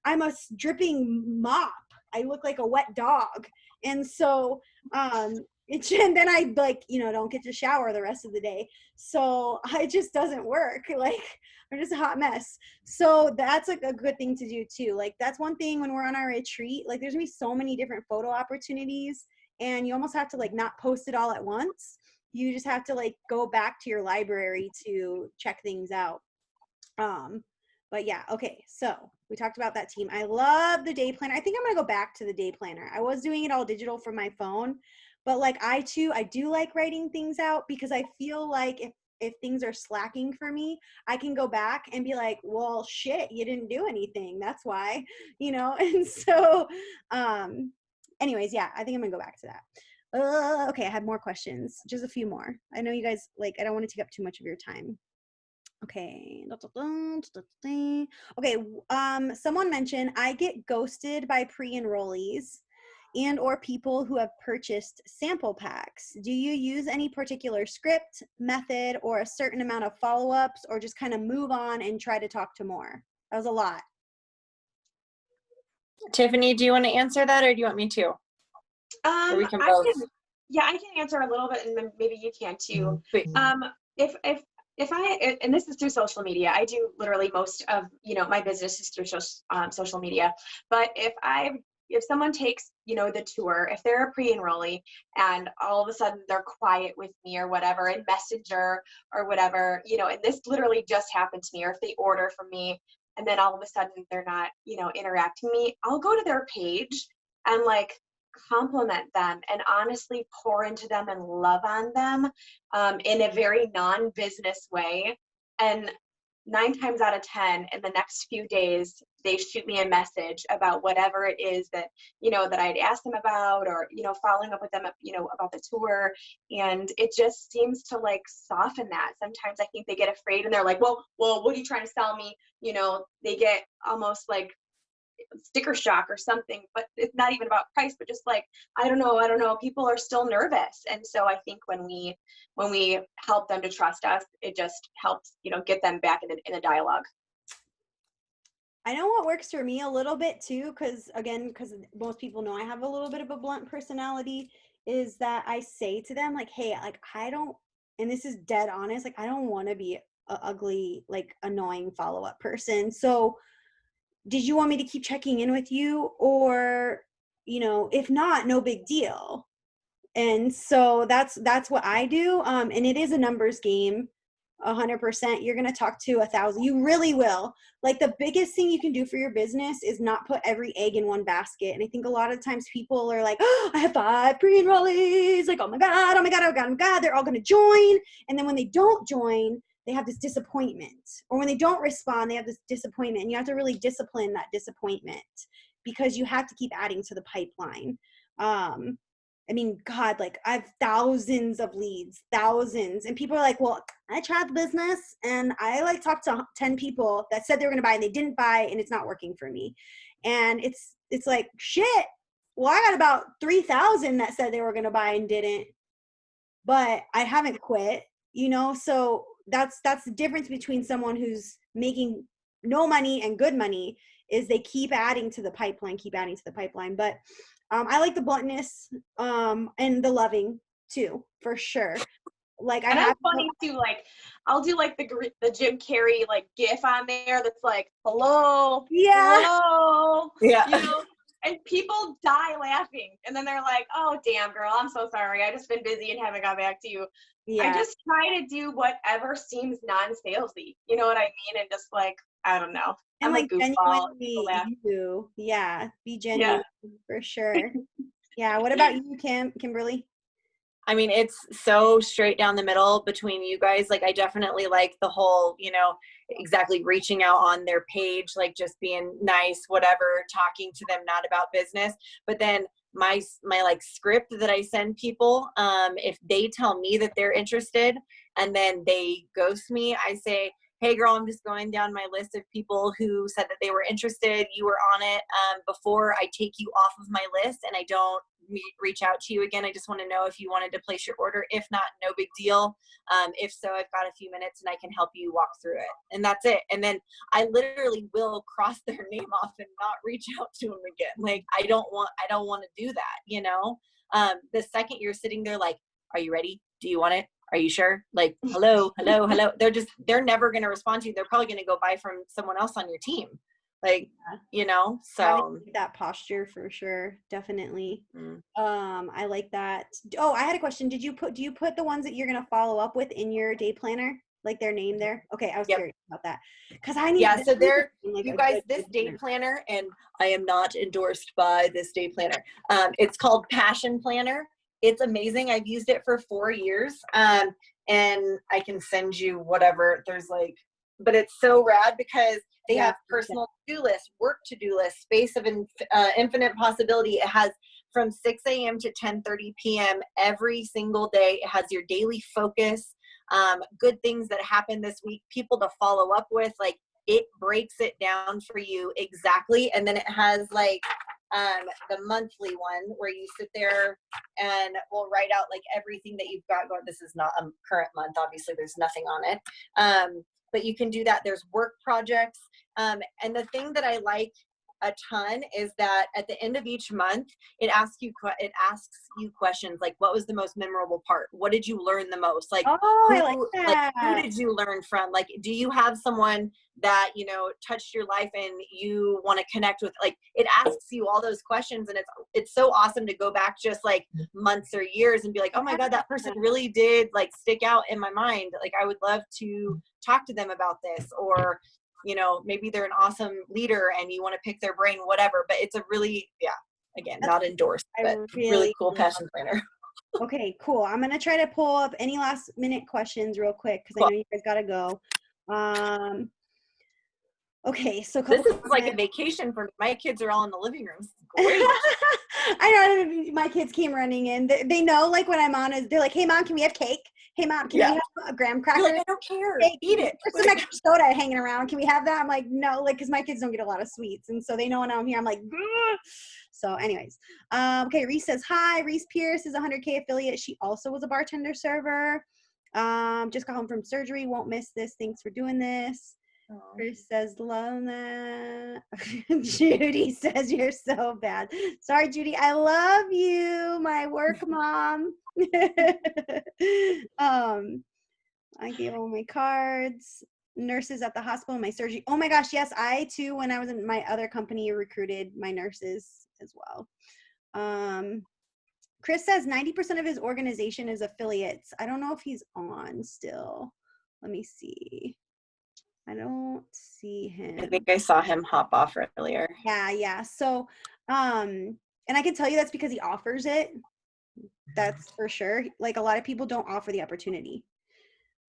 I'm a dripping mop. I look like a wet dog. And so, and then I like, you know, don't get to shower the rest of the day. So it just doesn't work. Like I'm just a hot mess. So that's like a good thing to do too. Like that's one thing when we're on our retreat, like there's gonna be so many different photo opportunities and you almost have to like not post it all at once. You just have to like go back to your library to check things out. But yeah, okay. So we talked about that team. I love the day planner. I think I'm gonna go back to the day planner. I was doing it all digital from my phone, but like I do like writing things out because I feel like if things are slacking for me, I can go back and be like, well, shit, you didn't do anything. That's why, you know? And so, anyways, yeah, I think I'm gonna go back to that. Okay, I have more questions, just a few more. I know you guys, like, I don't want to take up too much of your time. Okay. Okay. Someone mentioned I get ghosted by pre-enrollees and or people who have purchased sample packs. Do you use any particular script, method, or a certain amount of follow-ups, or just kind of move on and try to talk to more? That was a lot. Tiffany, do you want to answer that, or do you want me to? Or we can both. I can answer a little bit, and then maybe you can too. Wait. If I, and this is through social media, I do literally most of, my business is through social media. But if someone takes, the tour, if they're a pre-enrollee and all of a sudden they're quiet with me or whatever in Messenger or whatever, and this literally just happened to me, or if they order from me and then all of a sudden they're not, interacting with me, I'll go to their page and like compliment them and honestly pour into them and love on them in a very non-business way. And 9 times out of 10, in the next few days, they shoot me a message about whatever it is that, that I'd asked them about, or, following up with them, about the tour. And it just seems to like soften that. Sometimes I think they get afraid and they're like, well, what are you trying to sell me? They get almost like sticker shock or something, but it's not even about price, but just like, I don't know, people are still nervous. And so I think when we help them to trust us, it just helps, get them back in a dialogue. I know what works for me a little bit too, because most people know I have a little bit of a blunt personality, is that I say to them like, hey, like I don't, and this is dead honest, like I don't want to be a ugly, like annoying follow-up person. So did you want me to keep checking in with you? Or, if not, no big deal. And so that's what I do. And it is a numbers game, 100%. You're going to talk to 1,000. You really will. Like the biggest thing you can do for your business is not put every egg in one basket. And I think a lot of times people are like, oh, I have 5 pre-enrollees. Like, oh my God, they're all going to join. And then when they don't join, they have this disappointment, or when they don't respond, they have this disappointment, and you have to really discipline that disappointment because you have to keep adding to the pipeline. I mean, God, like I have thousands of leads, and people are like, well, I tried the business and I like talked to 10 people that said they were going to buy and they didn't buy, and it's not working for me. And it's like, shit, well, I got about 3,000 that said they were going to buy and didn't, but I haven't quit, so that's the difference between someone who's making no money and good money, is they keep adding to the pipeline. But I like the bluntness and the loving too, for sure. Like and it's funny too, like I'll do like the Jim Carrey like gif on there that's like, hello, and people die laughing, and then they're like, oh damn girl, I'm so sorry, I just been busy and haven't got back to you. I just try to do whatever seems non-salesy, you know what I mean? And just like, I don't know, and I'm like a goofball. Be genuine, for sure. Yeah. What about you, Kimberly? I mean, it's so straight down the middle between you guys. Like, I definitely like the whole, exactly reaching out on their page, like just being nice, whatever, talking to them, not about business. But then my like script that I send people, if they tell me that they're interested and then they ghost me, I say, hey girl, I'm just going down my list of people who said that they were interested. You were on it before I take you off of my list and I don't reach out to you again. I just want to know if you wanted to place your order. If not, no big deal. If so, I've got a few minutes and I can help you walk through it. And that's it. And then I literally will cross their name off and not reach out to them again. Like, I don't want to do that, The second you're sitting there like, are you ready? Do you want it? Are you sure? Like, hello. They're never going to respond to you. They're probably going to go buy from someone else on your team. Like, so that posture for sure. Definitely. I like that. Oh, I had a question. Do you put the ones that you're going to follow up with in your day planner? Like their name there? Okay. I was curious about that. Cause I need, so there, like you guys, this day planner, and I am not endorsed by this day planner. It's called Passion Planner. It's amazing. I've used it for 4 years. And I can send you whatever. But it's so rad because they have personal to-do lists, work to-do lists, space of infinite possibility. It has from 6 a.m. to 10:30 p.m. every single day. It has your daily focus, good things that happen this week, people to follow up with. Like, it breaks it down for you exactly. And then it has like the monthly one where you sit there and we'll write out like everything that you've got going. This is not a current month. Obviously, there's nothing on it. But you can do that. There's work projects. And the thing that I like a ton is that at the end of each month, it asks you questions like, what was the most memorable part? What did you learn the most? Like, Oh, I like who that. did you learn from? Like, do you have someone that, you know, touched your life and you want to connect with? Like, it asks you all those questions, and it's so awesome to go back just like months or years and be like, oh my God, that person really did like stick out in my mind. Like, I would love to talk to them about this. Or, you know, maybe they're an awesome leader and you want to pick their brain, whatever. But it's a really, again, not endorsed, but really cool passion planner. Okay, cool. I'm going to try to pull up any last minute questions real quick because I know you guys got to go. Okay, so this is like a vacation for me. My kids are all in the living room. Great. I know my kids came running in. They know like when I'm on, they're like, hey mom, can we have cake? Hey mom, can we have a graham cracker? Like, I don't care. Eat it. There's some extra soda hanging around. Can we have that? I'm like, no, like, because my kids don't get a lot of sweets. And so they know when I'm here, I'm like, grr. So anyways, okay, Reese says, hi. Reese Pierce is a 100K affiliate. She also was a bartender server. Just got home from surgery. Won't miss this. Thanks for doing this. Chris says, love that. Judy says, you're so bad. Sorry, Judy. I love you, my work mom. I gave all my cards. Nurses at the hospital, my surgery. Oh my gosh, yes, I too, when I was in my other company, recruited my nurses as well. Chris says 90% of his organization is affiliates. I don't know if he's on still. Let me see. I don't see him. I think I saw him hop off earlier. Yeah. So, and I can tell you that's because he offers it. That's for sure. Like, a lot of people don't offer the opportunity.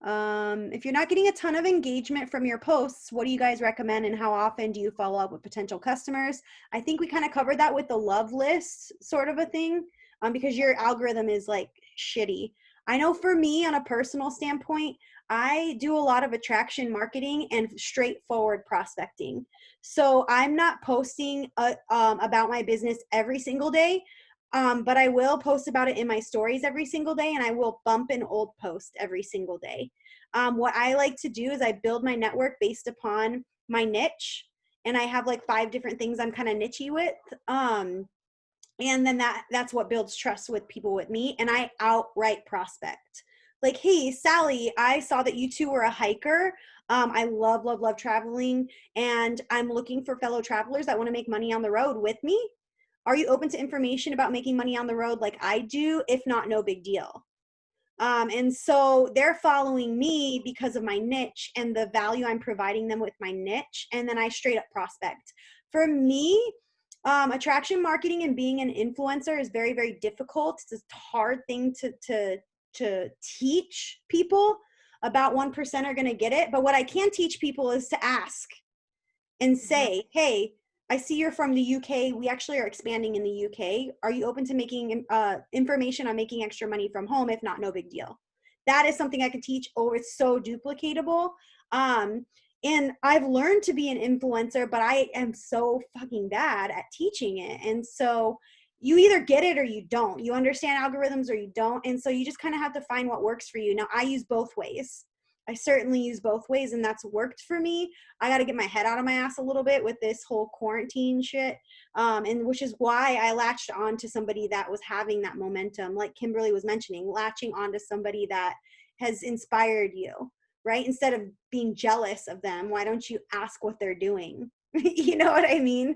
If you're not getting a ton of engagement from your posts, what do you guys recommend, and how often do you follow up with potential customers? I think we kind of covered that with the love list sort of a thing, because your algorithm is like shitty. I know for me, on a personal standpoint, I do a lot of attraction marketing and straightforward prospecting. So I'm not posting about my business every single day, but I will post about it in my stories every single day, and I will bump an old post every single day. What I like to do is I build my network based upon my niche, and I have like 5 different things I'm kind of nichey with. And then that's what builds trust with people with me, and I outright prospect. Like, hey, Sally, I saw that you two were a hiker. I love traveling, and I'm looking for fellow travelers that want to make money on the road with me. Are you open to information about making money on the road like I do? If not, no big deal. And so they're following me because of my niche and the value I'm providing them with my niche. And then I straight up prospect. For me, attraction marketing and being an influencer is very, very difficult. It's a hard thing to teach people. About 1% are going to get it. But what I can teach people is to ask and say, hey, I see you're from the UK. We actually are expanding in the UK. Are you open to making information on making extra money from home? If not, no big deal. That is something I could teach. Oh, it's so duplicatable. And I've learned to be an influencer, but I am so fucking bad at teaching it. And so you either get it or you don't. You understand algorithms or you don't. And so you just kind of have to find what works for you. Now, I use both ways. I certainly use both ways, and that's worked for me. I got to get my head out of my ass a little bit with this whole quarantine shit, and which is why I latched on to somebody that was having that momentum, like Kimberly was mentioning, latching on to somebody that has inspired you, right? Instead of being jealous of them, why don't you ask what they're doing? You know what I mean?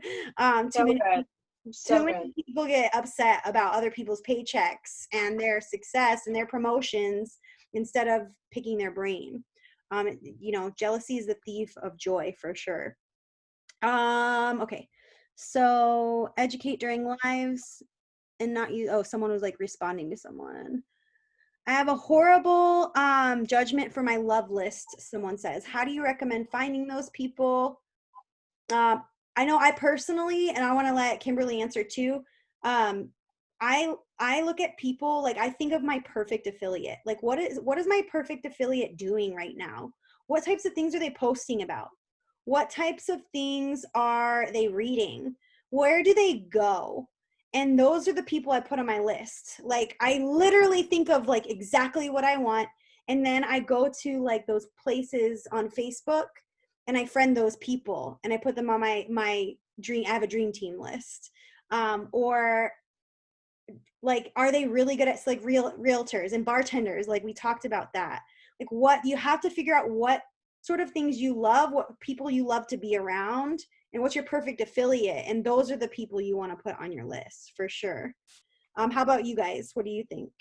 Too many people get upset about other people's paychecks and their success and their promotions instead of picking their brain. You know, jealousy is the thief of joy for sure. Okay. So educate during lives and not use, someone was like responding to someone. I have a horrible judgment for my love list, someone says. How do you recommend finding those people? I know I personally, and I want to let Kimberly answer too. I look at people, like I think of my perfect affiliate. Like what is my perfect affiliate doing right now? What types of things are they posting about? What types of things are they reading? Where do they go? And those are the people I put on my list. Like I literally think of like exactly what I want. And then I go to like those places on Facebook and I friend those people and I put them on my I have a dream team list. Or like, are they really good at like realtors and bartenders? Like we talked about that. Like what you have to figure out what sort of things you love, what people you love to be around, and what's your perfect affiliate. And those are the people you want to put on your list for sure. How about you guys? What do you think?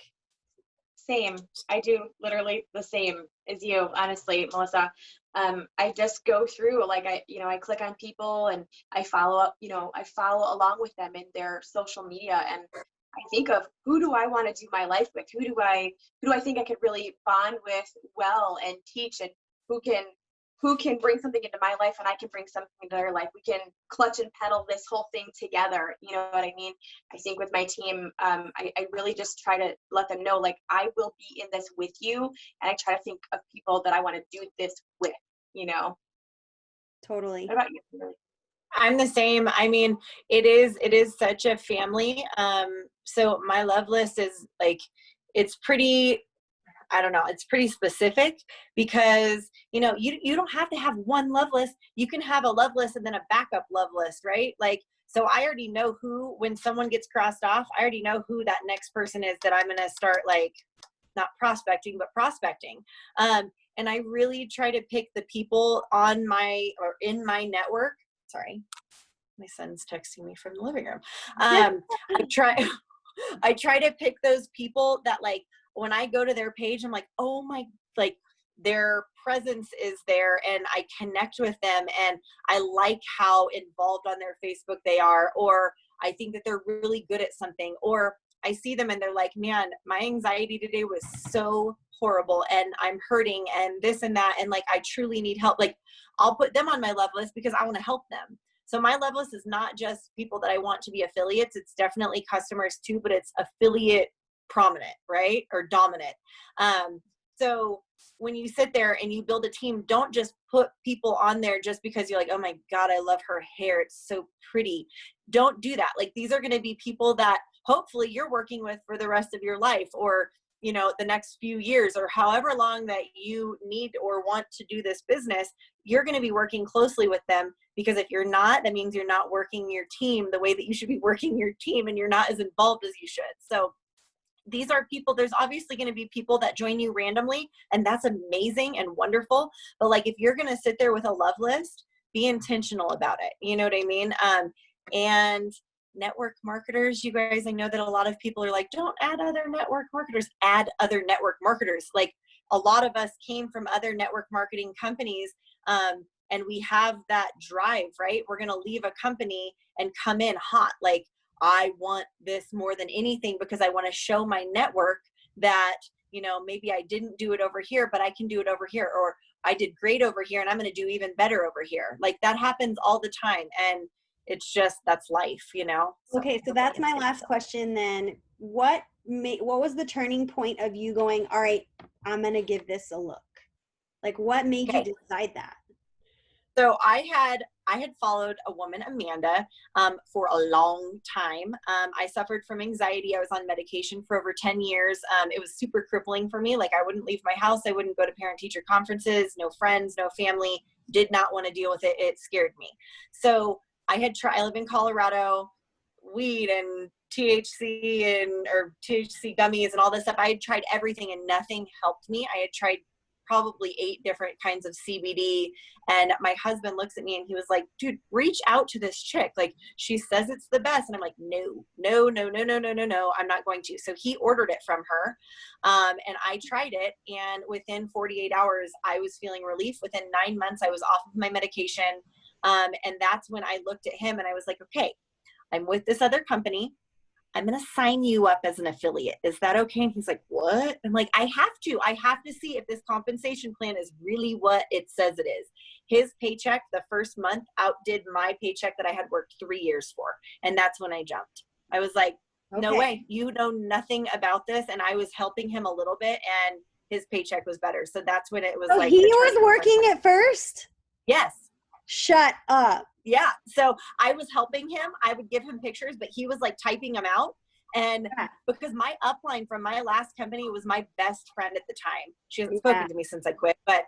Same. I do literally the same as you, honestly, Melissa. I just go through, like, I click on people and I follow up, I follow along with them in their social media, and I think of who do I want to do my life with? Who do I think I could really bond with well and teach, and who can bring something into my life and I can bring something into their life. We can clutch and pedal this whole thing together. You know what I mean? I think with my team, I really just try to let them know, like, I will be in this with you. And I try to think of people that I want to do this with, Totally. What about you, Kimberly? I'm the same. I mean, it is such a family. So my love list is like, it's pretty, I don't know, it's pretty specific because, you don't have to have one love list. You can have a love list and then a backup love list, right? Like, so I already know who, when someone gets crossed off, I already know who that next person is that I'm going to start, like, not prospecting, but prospecting. And I really try to pick the people in my network. Sorry, my son's texting me from the living room. I try to pick those people that, like, when I go to their page, I'm like, oh my, like, their presence is there and I connect with them and I like how involved on their Facebook they are, or I think that they're really good at something, or I see them and they're like, man, my anxiety today was so horrible and I'm hurting and this and that, and like, I truly need help. Like, I'll put them on my love list because I want to help them. So my love list is not just people that I want to be affiliates. It's definitely customers too, but it's affiliate prominent, right? Or dominant. So when you sit there and you build a team, don't just put people on there just because you're like, oh my God, I love her hair, it's so pretty. Don't do that. Like, these are going to be people that hopefully you're working with for the rest of your life, or, the next few years, or however long that you need or want to do this business. You're going to be working closely with them, because if you're not, that means you're not working your team the way that you should be working your team, and you're not as involved as you should. So these are people, there's obviously going to be people that join you randomly, and that's amazing and wonderful. But like, if you're going to sit there with a love list, be intentional about it. You know what I mean? And network marketers, you guys, I know that a lot of people are like, don't add other network marketers, add other network marketers. Like, a lot of us came from other network marketing companies, and we have that drive, right? We're going to leave a company and come in hot. Like, I want this more than anything because I want to show my network that, maybe I didn't do it over here, but I can do it over here, or I did great over here and I'm going to do even better over here. Like, that happens all the time. And it's just, that's life, So, Okay, so that's my last question then. What was the turning point of you going, all right, I'm going to give this a look? Like, what made you decide that? So I had followed a woman, Amanda, for a long time. I suffered from anxiety. I was on medication for over 10 years. It was super crippling for me. Like, I wouldn't leave my house. I wouldn't go to parent-teacher conferences, no friends, no family, did not want to deal with it. It scared me. So I live in Colorado, weed and THC or THC gummies and all this stuff. I had tried everything and nothing helped me. I had tried probably 8 different kinds of CBD. And my husband looks at me and he was like, dude, reach out to this chick. Like, she says it's the best. And I'm like, no, I'm not going to. So he ordered it from her. And I tried it. And within 48 hours, I was feeling relief. Within 9 months, I was off of my medication. And that's when I looked at him and I was like, okay, I'm with this other company. I'm going to sign you up as an affiliate. Is that okay? And he's like, what? I'm like, I have to see if this compensation plan is really what it says it is. His paycheck the first month outdid my paycheck that I had worked 3 years for. And that's when I jumped. I was like, no way, you know nothing about this. And I was helping him a little bit and his paycheck was better. So that's when it was like, he was working at first? Yes. Shut up. Yeah. So I was helping him. I would give him pictures, but he was like typing them out. And because my upline from my last company was my best friend at the time. She hasn't spoken to me since I quit, but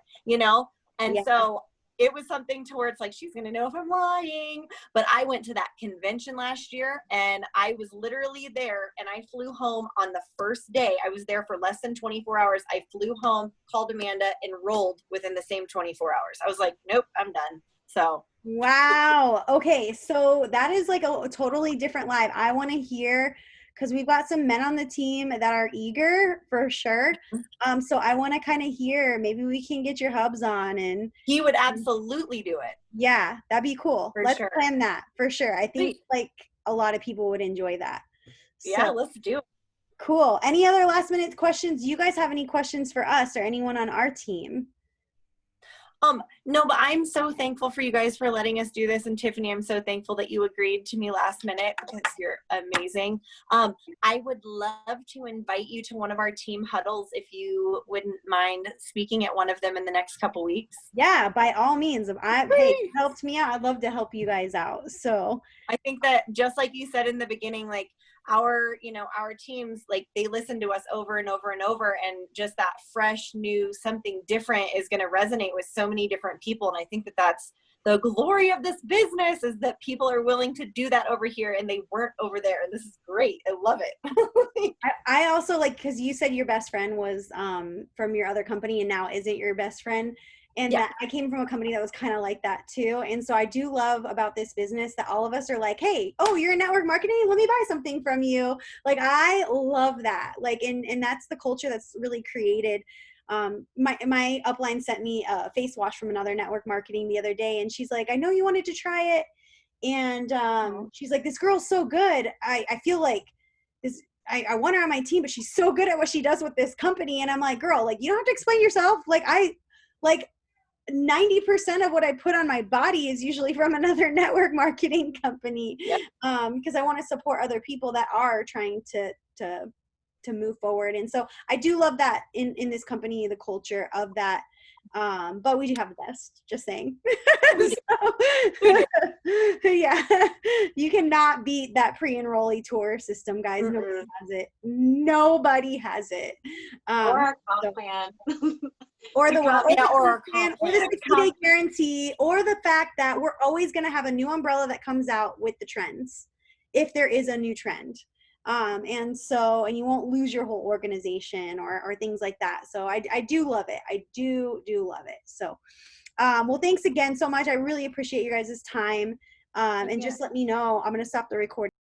and so it was something to where it's like, she's going to know if I'm lying. But I went to that convention last year and I was literally there and I flew home on the first day. I was there for less than 24 hours. I flew home, called Amanda, enrolled within the same 24 hours. I was like, nope, I'm done. So. Wow. Okay. So that is like a totally different live. I want to hear, because we've got some men on the team that are eager for sure. So I want to kind of hear, maybe we can get your hubs on, and he would absolutely do it. Yeah, that'd be cool. Let's sure. plan that for sure. I think like a lot of people would enjoy that. Yeah, let's do it. Cool. Any other last minute questions? Do you guys have any questions for us or anyone on our team? No, but I'm so thankful for you guys for letting us do this. And Tiffany, I'm so thankful that you agreed to me last minute because you're amazing. I would love to invite you to one of our team huddles if you wouldn't mind speaking at one of them in the next couple weeks. Yeah, by all means. If it helped me out, I'd love to help you guys out. So I think that just like you said in the beginning, like our teams, like they listen to us over and over and over, and just that fresh, new, something different is going to resonate with so many different people. And I think that that's the glory of this business, is that people are willing to do that over here and they weren't over there. And this is great. I love it. I also like, because you said your best friend was from your other company and now isn't your best friend. And that I came from a company that was kind of like that too. And so I do love about this business that all of us are like, hey, oh, you're in network marketing? Let me buy something from you. Like, I love that. Like, and that's the culture that's really created. My upline sent me a face wash from another network marketing the other day. And she's like, I know you wanted to try it. And she's like, this girl's so good. I feel like this, I want her on my team, but she's so good at what she does with this company. And I'm like, girl, like, you don't have to explain yourself. Like 90% of what I put on my body is usually from another network marketing company, because I want to support other people that are trying to move forward. And so I do love that in this company, the culture of that. But we do have the best, just saying. Yeah, you cannot beat that pre-enrollee tour system, guys. Nobody has it. Nobody has it. Or our comp plan. Or the or the 60-day guarantee, or the fact that we're always going to have a new umbrella that comes out with the trends, if there is a new trend. And you won't lose your whole organization or things like that. So I do love it. I do love it. So, well, thanks again so much. I really appreciate you guys' time. And just let me know. I'm going to stop the recording.